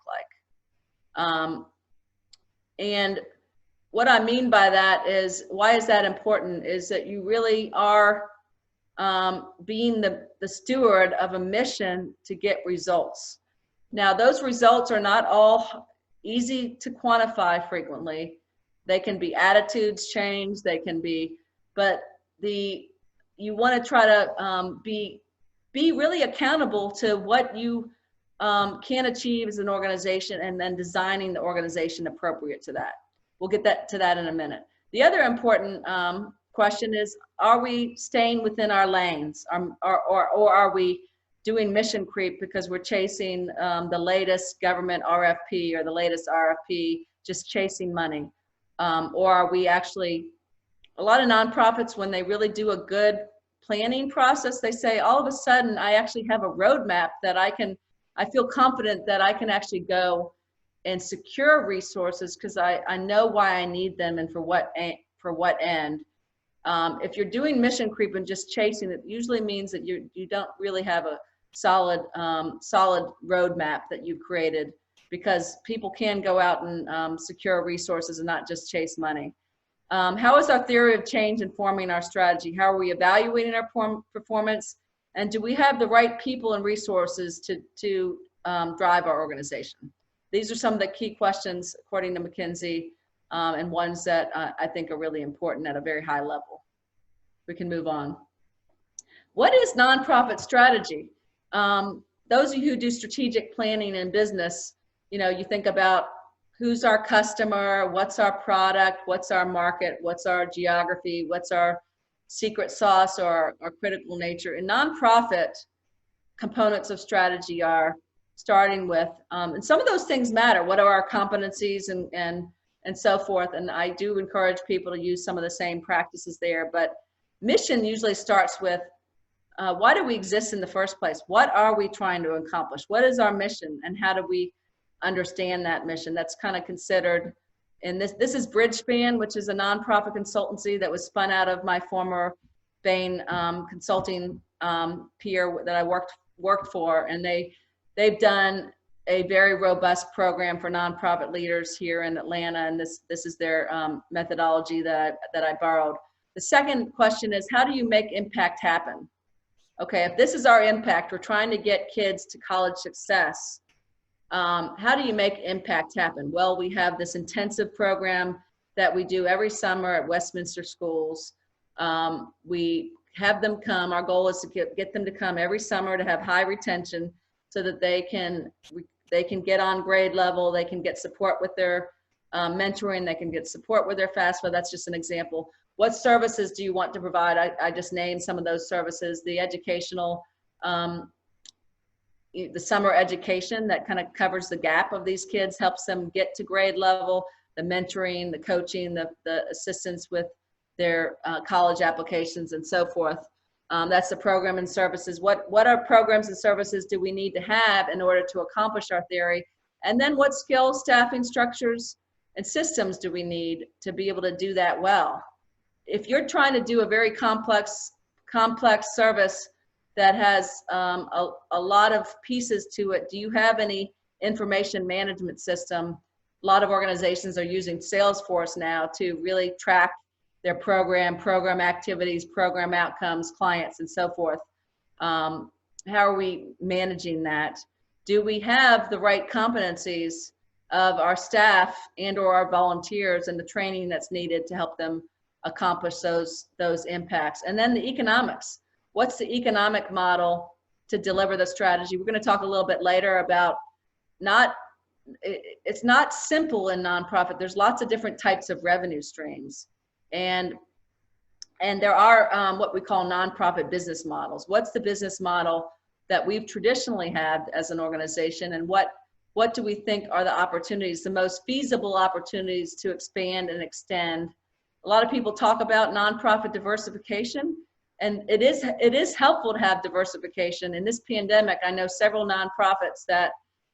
S3: like? And what I mean by that is, why is that important, is that you really are being the steward of a mission to get results. Now, those results are not all easy to quantify frequently. They can be attitudes change, they can be, but you want to try to be really accountable to what you can achieve as an organization, and then designing the organization appropriate to that. We'll get to that in a minute. The other important question is, are we staying within our lanes, or are we doing mission creep because we're chasing the latest government RFP or the latest RFP, just chasing money? Or are we actually, a lot of nonprofits, when they really do a good planning process, they say, all of a sudden, I actually have a roadmap that I feel confident that I can actually go and secure resources because I know why I need them and for what end. If you're doing mission creep and just chasing, it usually means that you don't really have a solid roadmap that you've created, because people can go out and secure resources and not just chase money. How is our theory of change informing our strategy? How are we evaluating our performance? And do we have the right people and resources to drive our organization? These are some of the key questions, according to McKinsey, and ones that I think are really important at a very high level. We can move on. What is nonprofit strategy? Those of you who do strategic planning in business, you think about who's our customer, what's our product, what's our market, what's our geography, what's our secret sauce or our critical nature. In nonprofit, components of strategy are starting with, and some of those things matter. What are our competencies and so forth? And I do encourage people to use some of the same practices there, but mission usually starts with, why do we exist in the first place? What are we trying to accomplish? What is our mission, and how do we understand that mission? That's kind of considered, and this is Bridgespan, which is a nonprofit consultancy that was spun out of my former Bain consulting peer that I worked for, and they've done a very robust program for nonprofit leaders here in Atlanta, and this is their methodology that I borrowed. The second question is, how do you make impact happen? Okay, if this is our impact, we're trying to get kids to college success. How do you make impact happen? Well, we have this intensive program that we do every summer at Westminster schools. We have them come. Our goal is to get them to come every summer to have high retention so that they can get on grade level, they can get support with their mentoring, they can get support with their FAFSA. That's just an example. What services do you want to provide? I just named some of those services. The educational, the summer education that kind of covers the gap of these kids, helps them get to grade level, the mentoring, the coaching, the assistance with their college applications and so forth. That's the program and services. What are programs and services do we need to have in order to accomplish our theory? And then what skills, staffing structures, and systems do we need to be able to do that well? If you're trying to do a very complex service that has a lot of pieces to it, do you have any information management system? A lot of organizations are using Salesforce now to really track their program activities, program outcomes, clients, and so forth. How are we managing that? Do we have the right competencies of our staff and or our volunteers and the training that's needed to help them accomplish those impacts? And then the economics. What's the economic model to deliver the strategy? We're going to talk a little bit later about it's not simple in nonprofit. There's lots of different types of revenue streams. And there are what we call nonprofit business models. What's the business model that we've traditionally had as an organization, and what do we think are the opportunities, the most feasible opportunities to expand and extend? A lot of people talk about nonprofit diversification, and it is helpful to have diversification. In this pandemic, I know several nonprofits that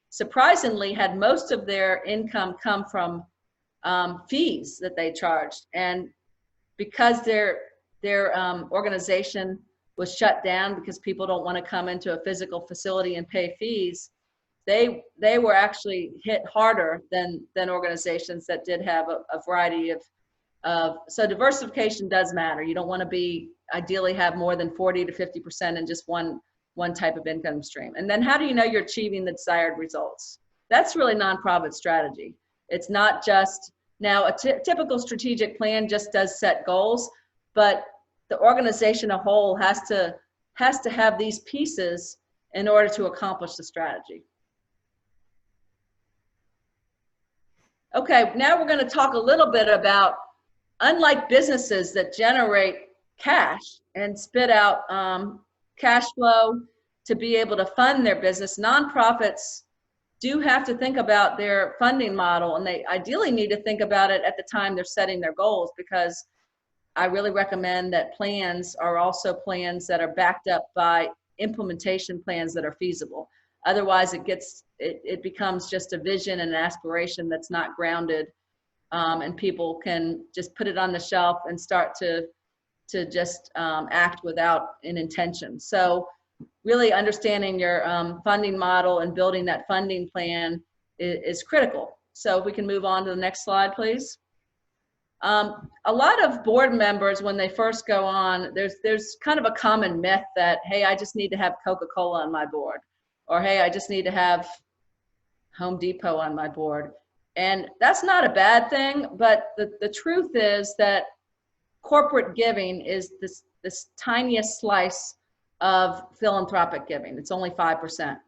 S3: surprisingly had most of their income come from fees that they charged, and because their organization was shut down because people don't want to come into a physical facility and pay fees, they were actually hit harder than organizations that did have a variety of so diversification does matter. You don't want to ideally have more than 40 to 50% in just one type of income stream. And then how do you know you're achieving the desired results? That's really nonprofit strategy. It's not just, now a typical strategic plan just does set goals, but the organization as a whole has to have these pieces in order to accomplish the strategy. Okay, now we're going to talk a little bit about, unlike businesses that generate cash and spit out cash flow to be able to fund their business, nonprofits do have to think about their funding model, and they ideally need to think about it at the time they're setting their goals, because I really recommend that plans are also plans that are backed up by implementation plans that are feasible. Otherwise, it becomes just a vision and an aspiration that's not grounded, and people can just put it on the shelf and start to just act without an intention. So really understanding your funding model and building that funding plan is critical. So if we can move on to the next slide, please. A lot of board members, when they first go on, there's kind of a common myth that, hey, I just need to have Coca-Cola on my board, or hey, I just need to have Home Depot on my board. And that's not a bad thing, but the truth is that corporate giving is this tiniest slice of philanthropic giving. It's only 5%.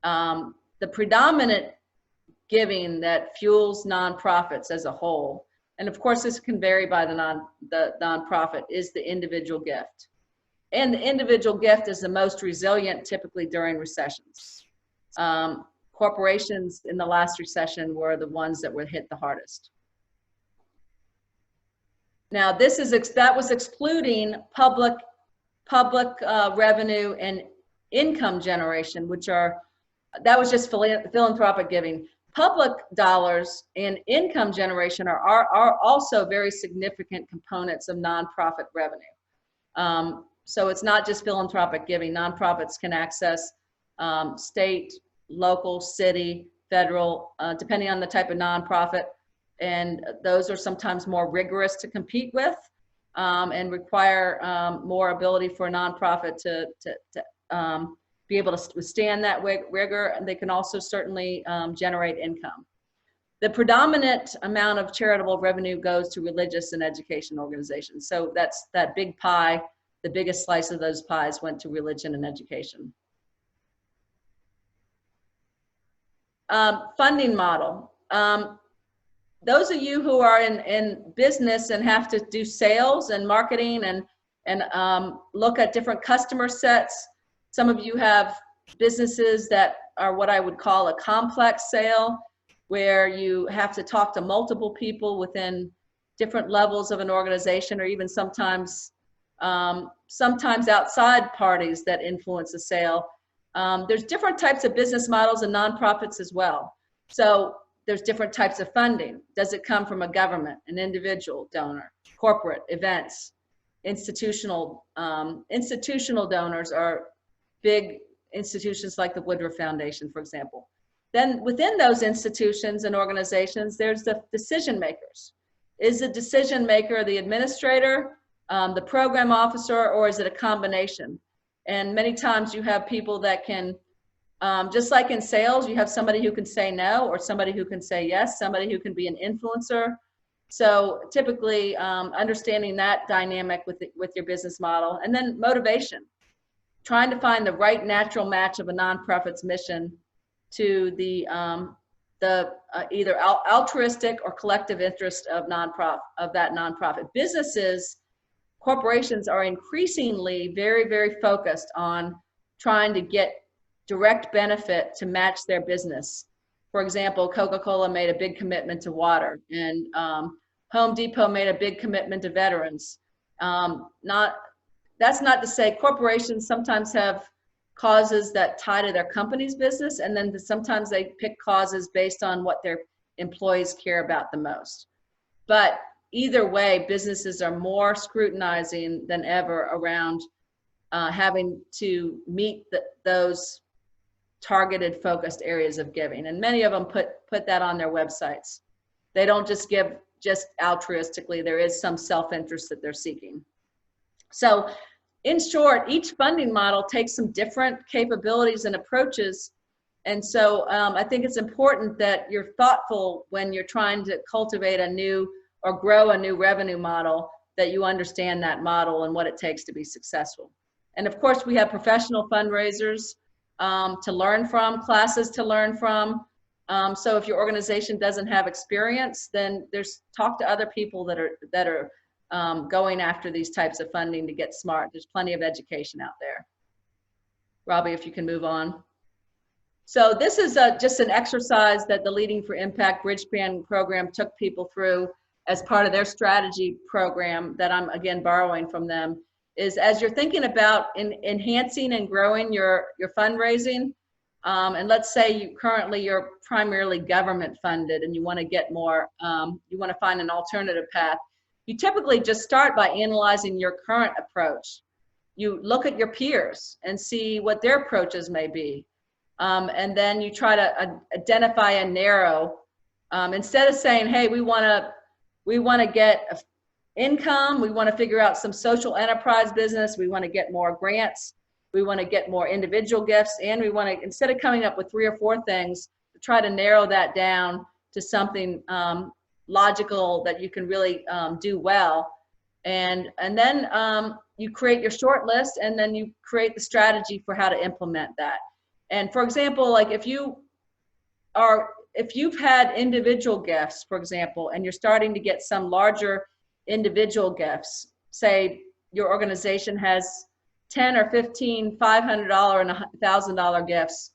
S3: The predominant giving that fuels nonprofits as a whole, and of course this can vary by the nonprofit, is the individual gift. And the individual gift is the most resilient typically during recessions. Corporations in the last recession were the ones that were hit the hardest. Now that was excluding public revenue and income generation, that was just philanthropic giving. Public dollars and income generation are also very significant components of nonprofit revenue. So it's not just philanthropic giving. Nonprofits can access state, local, city, federal, depending on the type of nonprofit. And those are sometimes more rigorous to compete with, and require more ability for a nonprofit to be able to withstand that rigor. And they can also certainly generate income. The predominant amount of charitable revenue goes to religious and education organizations. So that's that big pie. The biggest slice of those pies went to religion and education. Funding model. Those of you who are in business and have to do sales and marketing and look at different customer sets, some of you have businesses that are what I would call a complex sale, where you have to talk to multiple people within different levels of an organization, or even sometimes outside parties that influence the sale. There's different types of business models and nonprofits as well. So there's different types of funding. Does it come from a government, an individual donor, corporate, events, institutional? Institutional donors are big institutions like the Woodruff Foundation, for example. Then within those institutions and organizations, there's the decision makers. Is the decision maker the administrator, the program officer, or is it a combination? And many times you have people that can, just like in sales, you have somebody who can say no, or somebody who can say yes, somebody who can be an influencer. So typically understanding that dynamic with your business model. And then motivation, trying to find the right natural match of a nonprofit's mission to the either altruistic or collective interest of that nonprofit. Businesses, corporations are increasingly very, very focused on trying to get direct benefit to match their business. For example, Coca-Cola made a big commitment to water, and Home Depot made a big commitment to veterans. That's not to say corporations sometimes have causes that tie to their company's business, and then sometimes they pick causes based on what their employees care about the most. But either way, businesses are more scrutinizing than ever around having to meet those targeted, focused areas of giving. And many of them put that on their websites. They don't just give just altruistically. There is some self-interest that they're seeking. So in short, each funding model takes some different capabilities and approaches. And so I think it's important that you're thoughtful when you're trying to cultivate a new or grow a new revenue model, that you understand that model and what it takes to be successful. And of course, we have professional fundraisers to learn from, classes to learn from. So if your organization doesn't have experience, then talk to other people that are going after these types of funding to get smart. There's plenty of education out there. Robbie, if you can move on. So this is just an exercise that the Leading for Impact Bridge Span program took people through as part of their strategy program that I'm again borrowing from them, is as you're thinking about enhancing and growing your fundraising, and let's say you're primarily government funded and you want to get more, you want to find an alternative path, you typically just start by analyzing your current approach. You look at your peers and see what their approaches may be. And then you try to identify and narrow, instead of saying, hey, we want to get income, we want to figure out some social enterprise business, we want to get more grants, we want to get more individual gifts, and we want to, instead of coming up with 3 or 4 things, try to narrow that down to something logical that you can really do well. And then you create your short list, and then you create the strategy for how to implement that. And for example, like if you've had individual gifts, for example, and you're starting to get some larger individual gifts, say your organization has 10 or 15 $500 and $1,000 gifts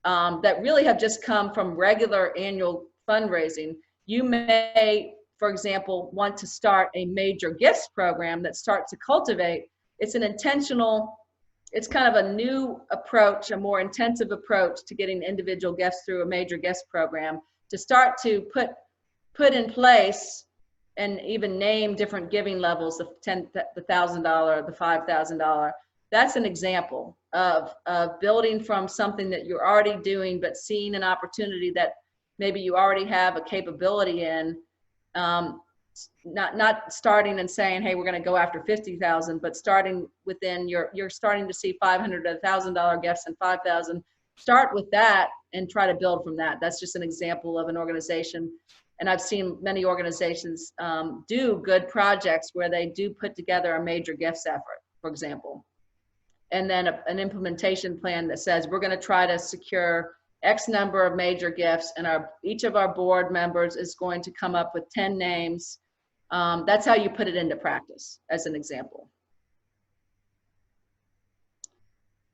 S3: that really have just come from regular annual fundraising, you may, for example, want to start a major gifts program that starts to cultivate. It's an intentional, it's kind of a new approach, a more intensive approach to getting individual gifts through a major gifts program, to start to put in place and even name different giving levels, the $1,000, the $5,000. That's an example of building from something that you're already doing, but seeing an opportunity that maybe you already have a capability in. Not starting and saying, hey, we're going to go after 50,000, but starting within you're starting to see $500 to $1,000 gifts and 5,000. Start with that and try to build from that. That's just an example of an organization. And I've seen many organizations do good projects where they do put together a major gifts effort, for example. And then an implementation plan that says we're going to try to secure X number of major gifts, and each of our board members is going to come up with 10 names. That's how you put it into practice, as an example.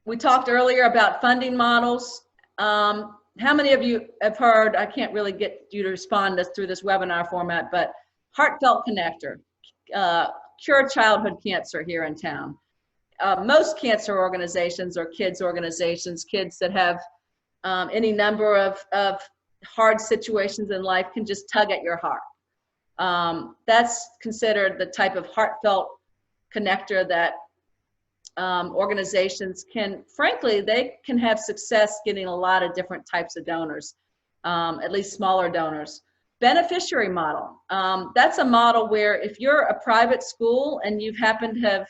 S3: We talked earlier about funding models. How many of you have heard, I can't really get you to respond through this webinar format, but Heartfelt Connector, Cure Childhood Cancer here in town. Most cancer organizations or kids organizations, kids that have any number of hard situations in life, can just tug at your heart. That's considered the type of heartfelt connector that organizations can, frankly, they can have success getting a lot of different types of donors, at least smaller donors. Beneficiary model. That's a model where if you're a private school and you happen to have,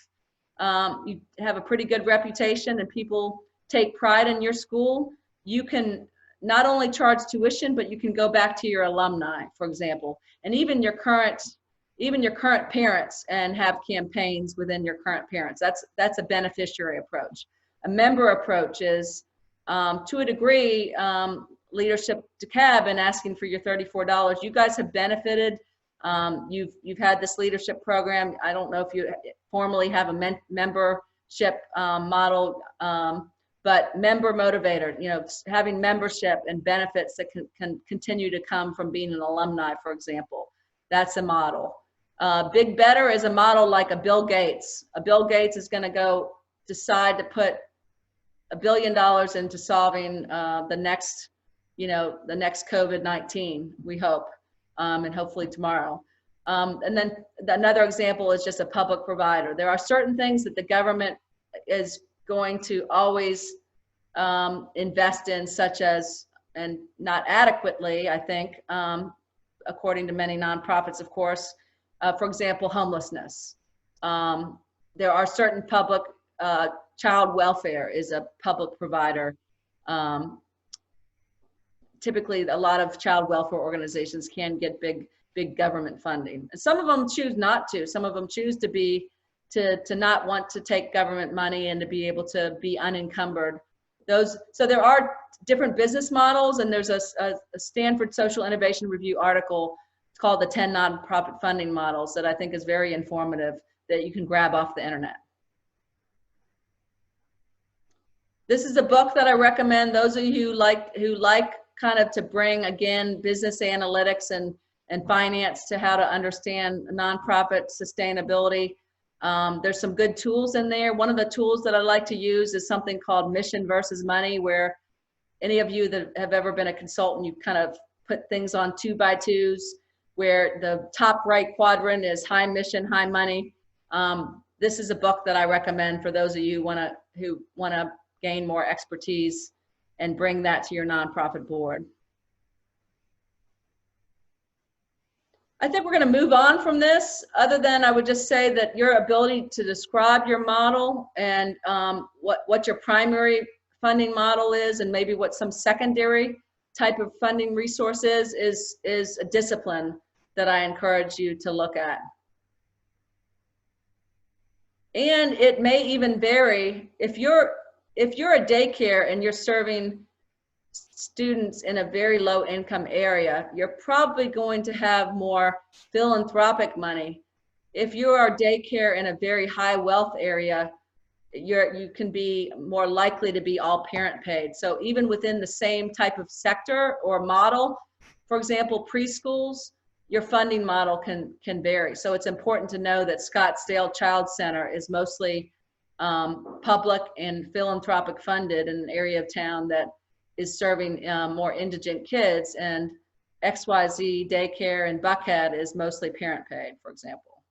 S3: you have a pretty good reputation and people take pride in your school, you can not only charge tuition, but you can go back to your alumni, for example, and even your current parents, and have campaigns within your current parents. That's a beneficiary approach. A member approach is, to a degree, Leadership DeKalb and asking for your $34. You guys have benefited. You've had this leadership program. I don't know if you formally have a membership model, but member motivator, having membership and benefits that can continue to come from being an alumni, for example. That's a model. Big Better is a model like a Bill Gates. A Bill Gates is going to decide to put $1 billion into solving the next COVID-19, we hope, and hopefully tomorrow. And then another example is just a public provider. There are certain things that the government is going to always invest in, such as, and not adequately, I think, according to many nonprofits, of course, for example, homelessness. There are certain public, child welfare is a public provider. Typically, a lot of child welfare organizations can get big government funding. And some of them choose not to. Some of them choose to not want to take government money and to be able to be unencumbered So there are different business models, and there's a Stanford Social Innovation Review article. It's called the 10 Nonprofit Funding Models that I think is very informative, that you can grab off the internet. This is a book that I recommend those of you who like kind of to bring, again, business analytics and finance to how to understand nonprofit sustainability. There's some good tools in there. One of the tools that I like to use is something called Mission versus Money, where any of you that have ever been a consultant, you kind of put things on 2x2s, where the top right quadrant is high mission, high money. This is a book that I recommend for those of you who want to gain more expertise and bring that to your nonprofit board. I think we're going to move on from this, other than I would just say that your ability to describe your model and what your primary funding model is, and maybe what some secondary type of funding resource is a discipline that I encourage you to look at. And it may even vary. If you're a daycare and you're serving students in a very low income area, you're probably going to have more philanthropic money. If you are a daycare in a very high wealth area, you can be more likely to be all parent paid. So even within the same type of sector or model, for example, preschools, your funding model can vary. So it's important to know that Scottsdale Child Center is mostly public and philanthropic funded in an area of town that is serving more indigent kids, and XYZ Daycare in Buckhead is mostly parent paid, for example.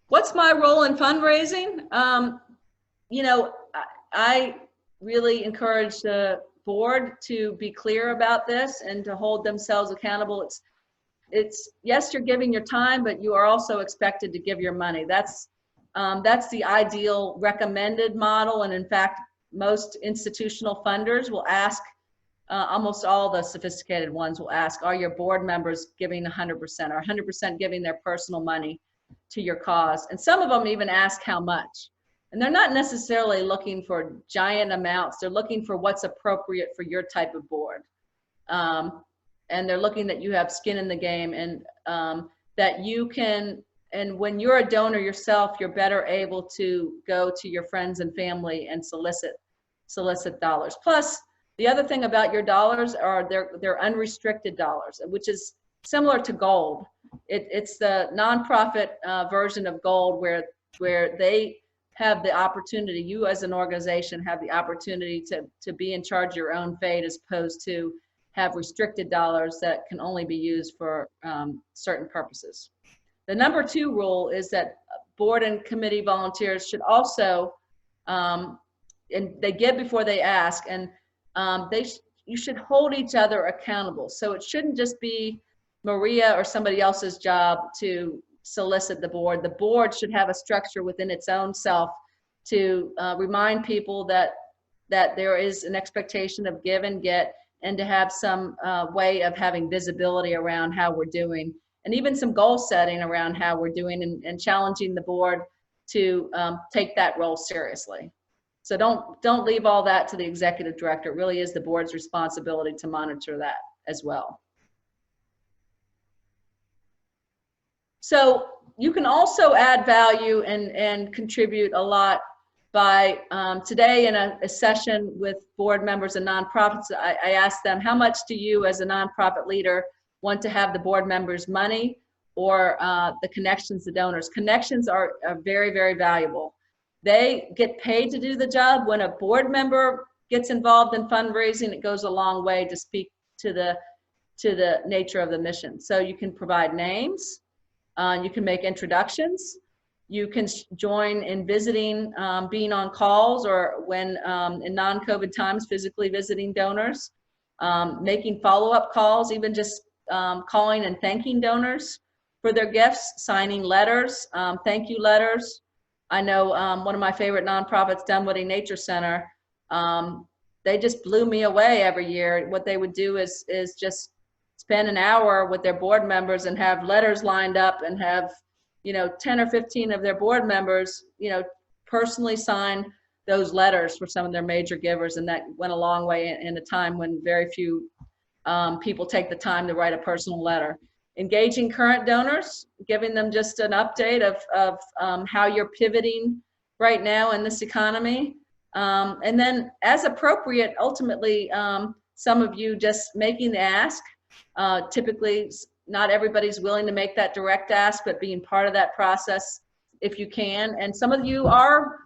S3: What's my role in fundraising? You know, I really encourage the board to be clear about this and to hold themselves accountable. It's yes, you're giving your time, but you are also expected to give your money. That's the ideal recommended model, and in fact, most institutional funders will ask, almost all the sophisticated ones will ask, are your board members giving 100% or 100% giving their personal money to your cause? And some of them even ask how much. And they're not necessarily looking for giant amounts. They're looking for what's appropriate for your type of board. And they're looking that you have skin in the game, and that you can, and when you're a donor yourself, you're better able to go to your friends and family and solicit dollars. Plus, the other thing about your dollars are they're unrestricted dollars, which is similar to gold. It's the nonprofit version of gold, where they have the opportunity, you as an organization have the opportunity to be in charge of your own fate, as opposed to have restricted dollars that can only be used for certain purposes. The number 2 rule is that board and committee volunteers should also, and they give before they ask, and you should hold each other accountable. So it shouldn't just be Maria or somebody else's job to solicit the board. The board should have a structure within its own self to remind people that there is an expectation of give and get, and to have some way of having visibility around how we're doing, and even some goal setting around how we're doing, and challenging the board to take that role seriously. So don't leave all that to the executive director. It really is the board's responsibility to monitor that as well. So you can also add value and contribute a lot by, today in a session with board members and nonprofits, I asked them, how much do you as a nonprofit leader want to have the board members' money or the connections to donors? Connections are very, very valuable. They get paid to do the job. When a board member gets involved in fundraising, it goes a long way to speak to the nature of the mission. So you can provide names, you can make introductions, you can join in visiting, being on calls, or when in non-COVID times, physically visiting donors, making follow-up calls, even just calling and thanking donors for their gifts, signing letters, thank you letters. I know one of my favorite nonprofits, Dunwoody Nature Center, they just blew me away every year. What they would do is just spend an hour with their board members and have letters lined up, and have 10 or 15 of their board members personally sign those letters for some of their major givers, and that went a long way in a time when very few people take the time to write a personal letter. Engaging current donors, giving them just an update of how you're pivoting right now in this economy. And then as appropriate, ultimately, some of you just making the ask. Typically, not everybody's willing to make that direct ask, but being part of that process if you can. And some of you are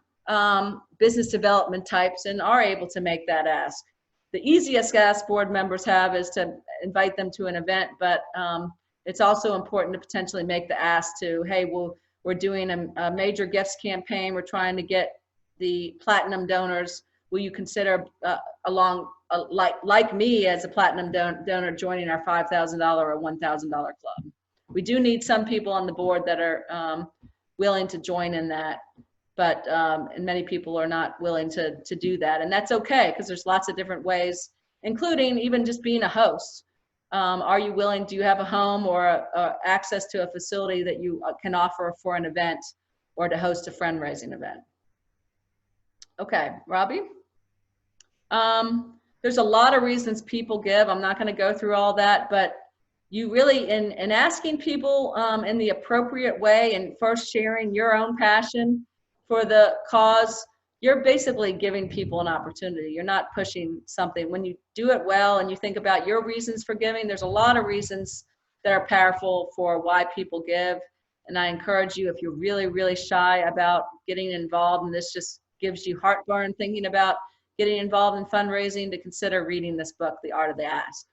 S3: business development types and are able to make that ask. The easiest ask board members have is to invite them to an event, but it's also important to potentially make the ask to, hey, well, we're doing a major gifts campaign. We're trying to get the platinum donors. Will you consider like me as a platinum donor joining our $5,000 or $1,000 club? We do need some people on the board that are willing to join in that, but and many people are not willing to do that, and that's okay, because there's lots of different ways, including even just being a host. Are you willing? Do you have a home or access to a facility that you can offer for an event or to host a fundraising event? Okay, Robbie. There's a lot of reasons people give. I'm not going to go through all that, but you really, in asking people in the appropriate way and first sharing your own passion for the cause, you're basically giving people an opportunity. You're not pushing something. When you do it well and you think about your reasons for giving, there's a lot of reasons that are powerful for why people give. And I encourage you, if you're really, really shy about getting involved, and this just gives you heartburn thinking about getting involved in fundraising, to consider reading this book, The Art of the Ask.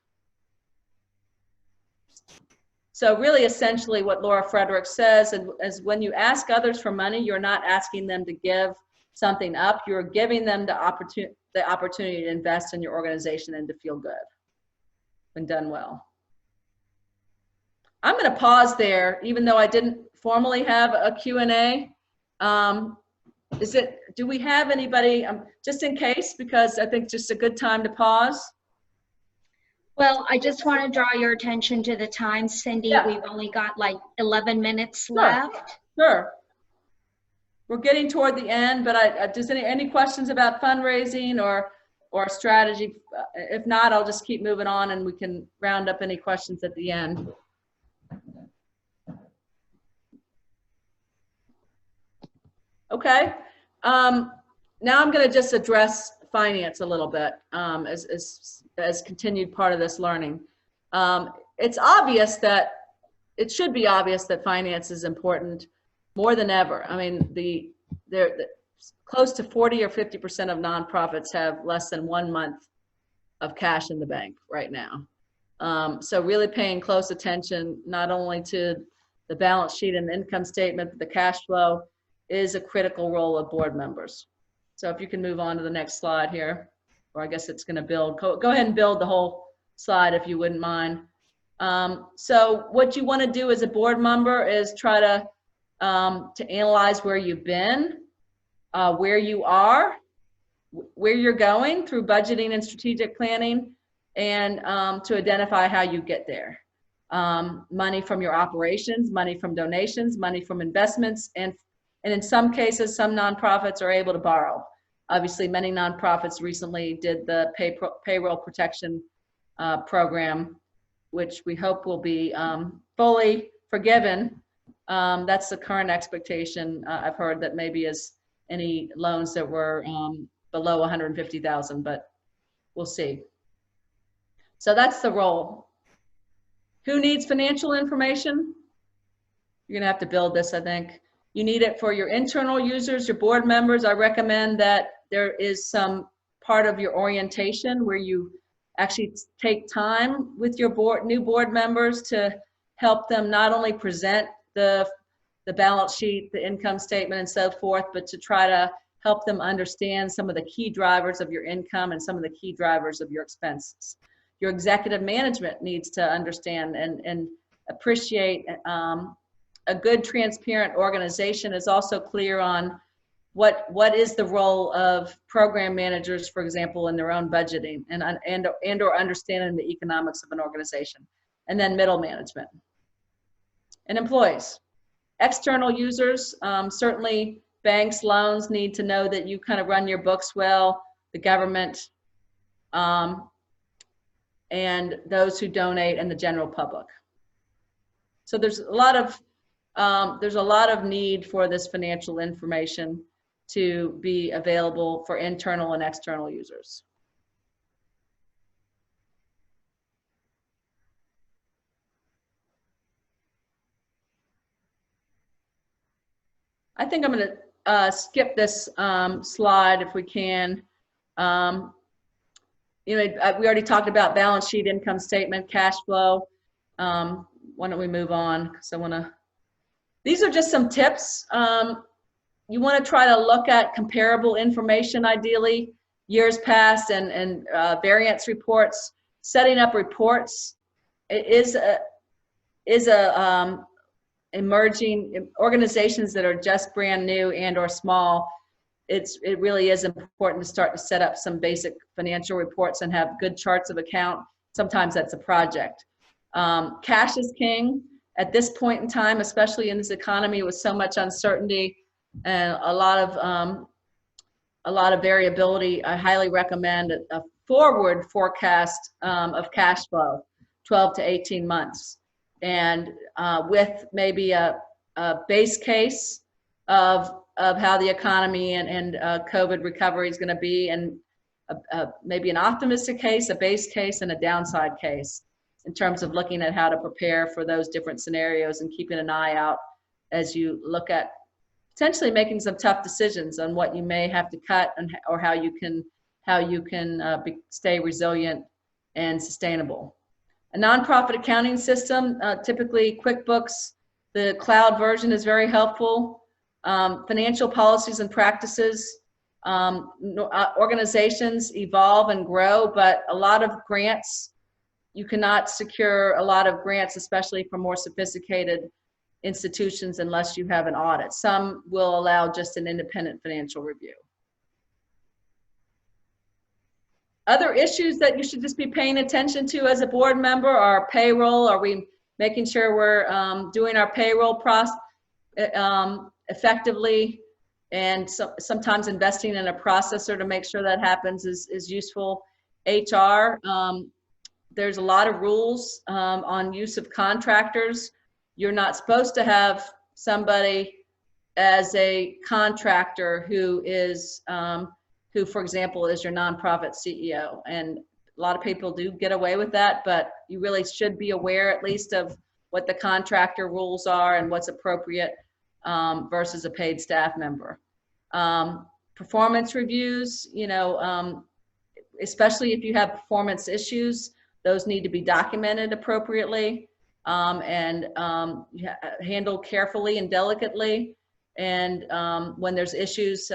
S3: So really, essentially what Laura Frederick says is when you ask others for money, you're not asking them to give something up. You're giving them the opportunity to invest in your organization and to feel good when done well. I'm going to pause there, even though I didn't formally have a Q&A. Do we have anybody, just in case, because I think just a good time to pause?
S1: Well, I just want to draw your attention to the time, Cindy. Yeah. We've only got like 11 minutes left.
S3: Sure. We're getting toward the end, but just any questions about fundraising or strategy? If not, I'll just keep moving on and we can round up any questions at the end. Okay. Now I'm going to just address finance a little bit as continued part of this learning. It's obvious that it should be obvious that finance is important more than ever. I mean, close to 40 or 50% of nonprofits have less than 1 month of cash in the bank right now. So really paying close attention not only to the balance sheet and the income statement, but the cash flow is a critical role of board members. So if you can move on to the next slide here, or I guess it's going to build. Go ahead and build the whole slide if you wouldn't mind. So what you want to do as a board member is try to analyze where you've been, where you are, where you're going through budgeting and strategic planning, and to identify how you get there. Money from your operations, money from donations, money from investments, and in some cases, some nonprofits are able to borrow. Obviously, many nonprofits recently did the payroll protection program, which we hope will be fully forgiven. That's the current expectation. I've heard that maybe as any loans that were below 150,000, but we'll see. So that's the role. Who needs financial information? You're gonna have to build this, I think. You need it for your internal users, your board members. I recommend that there is some part of your orientation where you actually take time with your new board members to help them not only present the balance sheet, the income statement, and so forth, but to try to help them understand some of the key drivers of your income and some of the key drivers of your expenses. Your executive management needs to understand and appreciate a good, transparent organization is also clear on what is the role of program managers, for example, in their own budgeting and or understanding the economics of an organization. And then middle management and employees. External users, certainly banks, loans need to know that you kind of run your books well, the government, and those who donate, and the general public. So there's a lot of need for this financial information to be available for internal and external users. I think I'm going to skip this slide if we can. We already talked about balance sheet, income statement, cash flow. Why don't we move on? Because these are just some tips. You want to try to look at comparable information, ideally, years past, and variance reports. Setting up reports is emerging organizations that are just brand new and or small. It really is important to start to set up some basic financial reports and have good charts of account. Sometimes that's a project. Cash is king at this point in time, especially in this economy with so much uncertainty and a lot of variability. I highly recommend a forward forecast of cash flow, 12 to 18 months, and with maybe a base case of how the economy and COVID recovery is going to be, and maybe an optimistic case, a base case, and a downside case in terms of looking at how to prepare for those different scenarios and keeping an eye out as you look at potentially making some tough decisions on what you may have to cut or how you can stay resilient and sustainable. A nonprofit accounting system, typically QuickBooks, the cloud version is very helpful. Financial policies and practices. Organizations evolve and grow, but a lot of grants, you cannot secure a lot of grants, especially for more sophisticated institutions, unless you have an audit. Some will allow just an independent financial review. Other issues that you should just be paying attention to as a board member are payroll. Are we making sure we're doing our payroll process effectively? And sometimes investing in a processor to make sure that happens is useful. HR, there's a lot of rules on use of contractors. You're not supposed to have somebody as a contractor who is, who, for example, is your nonprofit CEO. And a lot of people do get away with that, but you really should be aware at least of what the contractor rules are and what's appropriate versus a paid staff member. Performance reviews, especially if you have performance issues, those need to be documented appropriately and handled carefully and delicately. And when there's issues,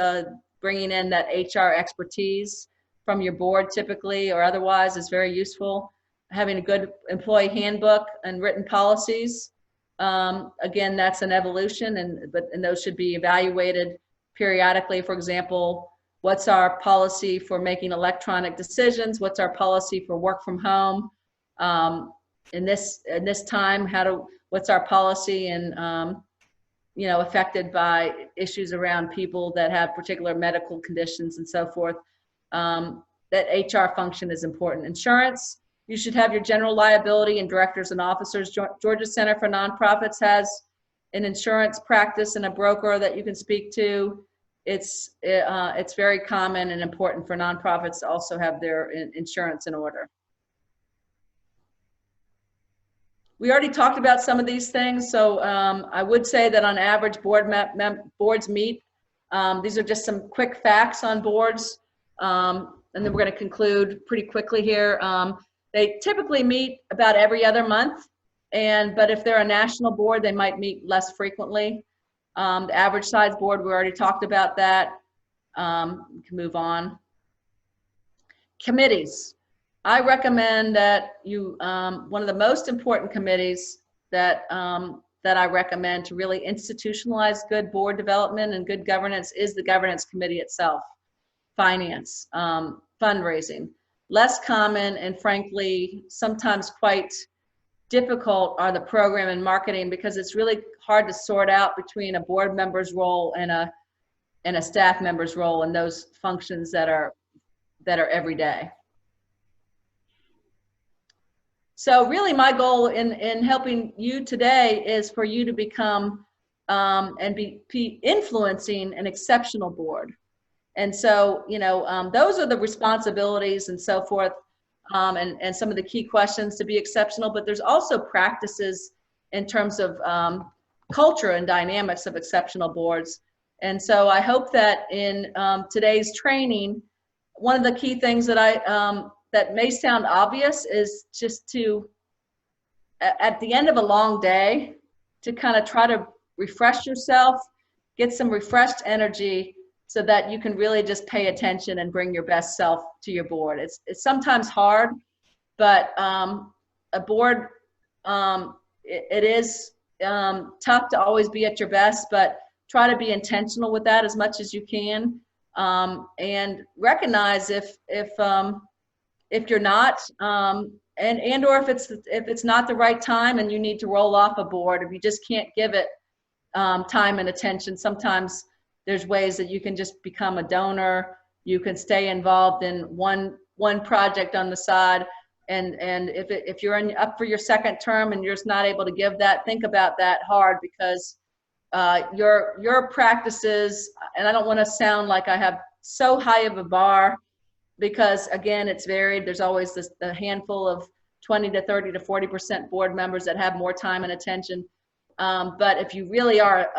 S3: bringing in that HR expertise from your board typically or otherwise is very useful. Having a good employee handbook and written policies. Again, that's an evolution, and those should be evaluated periodically. For example, what's our policy for making electronic decisions? What's our policy for work from home? In this time, what's our policy and affected by issues around people that have particular medical conditions and so forth. That HR function is important. Insurance, you should have your general liability and directors and officers. Georgia Center for Nonprofits has an insurance practice and a broker that you can speak to. It's very common and important for nonprofits to also have their insurance in order. We already talked about some of these things, so I would say that on average boards meet. These are just some quick facts on boards, and then we're going to conclude pretty quickly here. They typically meet about every other month, but if they're a national board, they might meet less frequently. The average size board, we already talked about that. We can move on. Committees. I recommend that one of the most important committees that I recommend to really institutionalize good board development and good governance is the governance committee itself. Finance, fundraising. Less common and frankly, sometimes quite difficult are the program and marketing, because it's really hard to sort out between a board member's role and and a staff member's role in those functions that are every day. So really my goal in helping you today is for you to become and be influencing an exceptional board. And so, you know, those are the responsibilities and so forth, and some of the key questions to be exceptional, but there's also practices in terms of culture and dynamics of exceptional boards. And so I hope that in today's training, one of the key things that that may sound obvious is just to, at the end of a long day, to kind of try to refresh yourself, get some refreshed energy so that you can really just pay attention and bring your best self to your board. It's sometimes hard, but a board, it is tough to always be at your best, but try to be intentional with that as much as you can, and recognize if you're not, and or if it's not the right time and you need to roll off a board, if you just can't give it time and attention. Sometimes there's ways that you can just become a donor. You can stay involved in one project on the side, and if you're up for your second term and you're just not able to give that, think about that hard, because your practices, and I don't want to sound like I have so high of a bar, because again, it's varied. There's always the handful of 20 to 30 to 40% board members that have more time and attention. But if you really are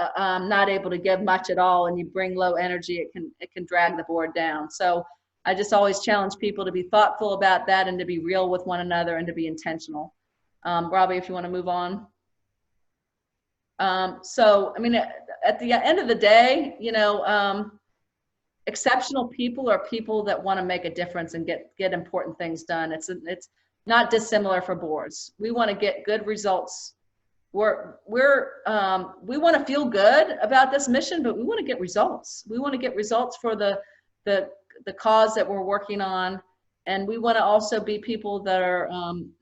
S3: not able to give much at all and you bring low energy, it can drag the board down. So I just always challenge people to be thoughtful about that and to be real with one another and to be intentional. Robbie, if you want to move on. So, I mean, at the end of the day, you know, exceptional people are people that want to make a difference and get important things done. It's not dissimilar for boards. We want to get good results. We want to feel good about this mission, but we want to get results. We want to get results for the cause that we're working on, and we want to also be people that are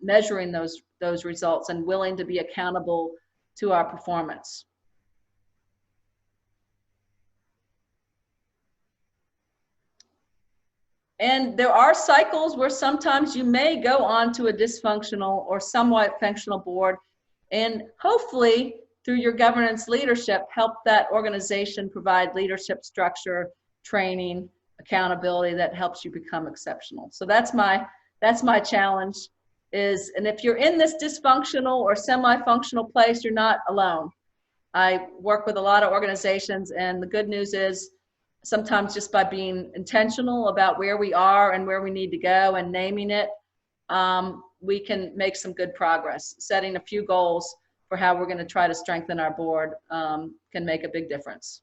S3: measuring those results and willing to be accountable to our performance. And there are cycles where sometimes you may go on to a dysfunctional or somewhat functional board, and hopefully through your governance leadership, help that organization provide leadership structure, training, accountability that helps you become exceptional. So that's my challenge is, and if you're in this dysfunctional or semi-functional place, you're not alone. I work with a lot of organizations, and the good news is sometimes just by being intentional about where we are and where we need to go and naming it, we can make some good progress. Setting a few goals for how we're going to try to strengthen our board can make a big difference.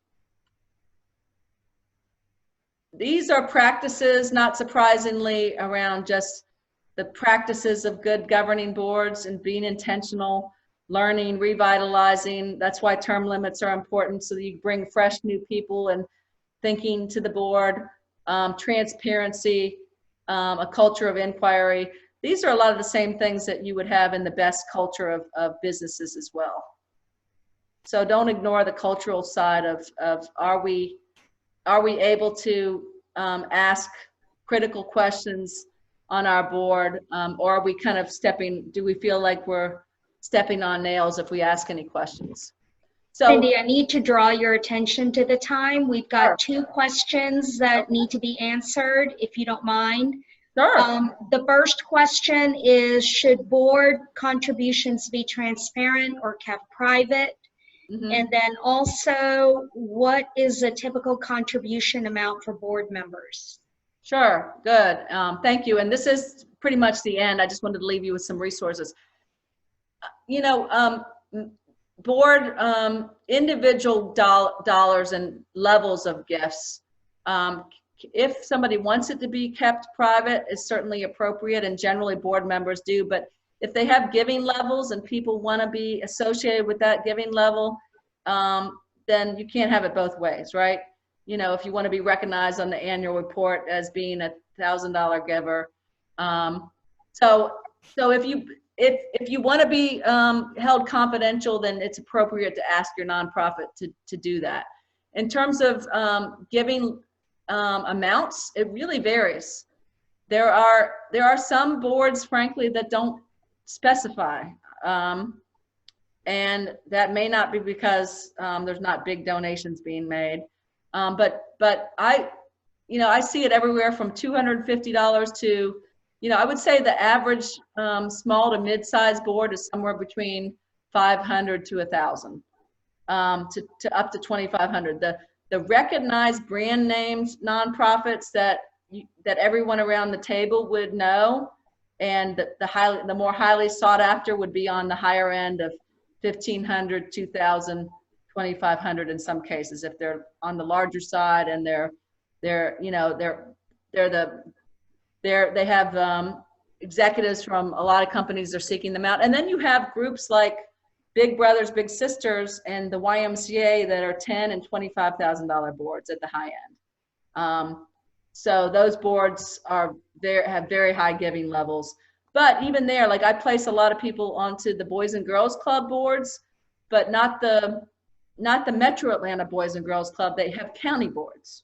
S3: These are practices, not surprisingly, around just the practices of good governing boards and being intentional, learning, revitalizing. That's why term limits are important, so that you bring fresh new people and thinking to the board, transparency, a culture of inquiry. These are a lot of the same things that you would have in the best culture of businesses as well. So don't ignore the cultural side of are we able to ask critical questions on our board, or are we kind of do we feel like we're stepping on nails if we ask any questions? So,
S1: Cindy, I need to draw your attention to the time. We've got 2 questions that need to be answered, if you don't mind.
S3: Sure.
S1: The first question is, should board contributions be transparent or kept private? Mm-hmm. And then also, what is a typical contribution amount for board members?
S3: Sure, good. Thank you. And this is pretty much the end. I just wanted to leave you with some resources. You know, board individual dollars and levels of gifts, if somebody wants it to be kept private, is certainly appropriate, and generally board members do. But if they have giving levels and people want to be associated with that giving level, then you can't have it both ways, right? You know, if you want to be recognized on the annual report as being a $1,000 giver, so if you want to be held confidential, then it's appropriate to ask your nonprofit to do that. In terms of giving amounts, it really varies. There are some boards, frankly, that don't specify. And that may not be because there's not big donations being made. But I see it everywhere from $250 to, I would say the average small to mid-sized board is somewhere between 500 to 1,000, to up to 2,500. The recognized brand names nonprofits that everyone around the table would know, and the more highly sought after would be on the higher end of 1,500, 2,000, 2,500 in some cases, if they're on the larger side and they have executives from a lot of companies are seeking them out. And then you have groups like Big Brothers Big Sisters and the YMCA that are $10,000 and $25,000 boards at the high end. So those boards have very high giving levels. But even there, like I place a lot of people onto the Boys and Girls Club boards, but not the Metro Atlanta Boys and Girls Club. They have county boards.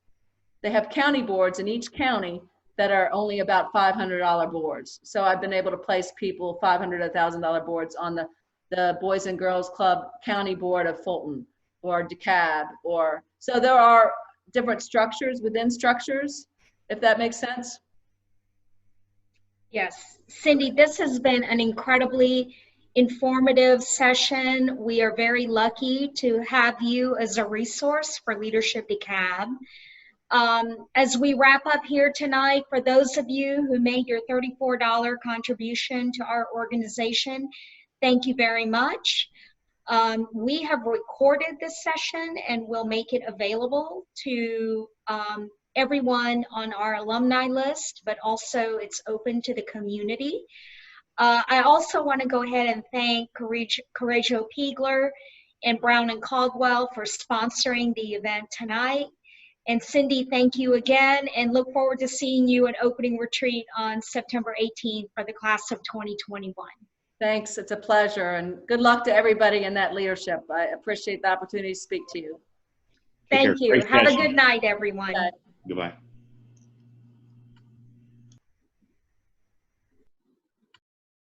S3: They have county boards in each county that are only about $500 boards. So I've been able to place people $500 to $1,000 boards on the Boys and Girls Club County Board of Fulton or DeKalb, so there are different structures within structures, if that makes sense.
S1: Yes, Cindy, this has been an incredibly informative session. We are very lucky to have you as a resource for Leadership DeKalb. As we wrap up here tonight, for those of you who made your $34 contribution to our organization, thank you very much. We have recorded this session and we'll make it available to everyone on our alumni list, but also it's open to the community. I also want to go ahead and thank Correggio Piegler and Brown and Caldwell for sponsoring the event tonight. And Cindy, thank you again, and look forward to seeing you at opening retreat on September 18th for the class of 2021.
S3: Thanks, it's a pleasure, and good luck to everybody in that leadership. I appreciate the opportunity to speak to you.
S1: Thank you. Have a good night, everyone.
S2: Goodbye.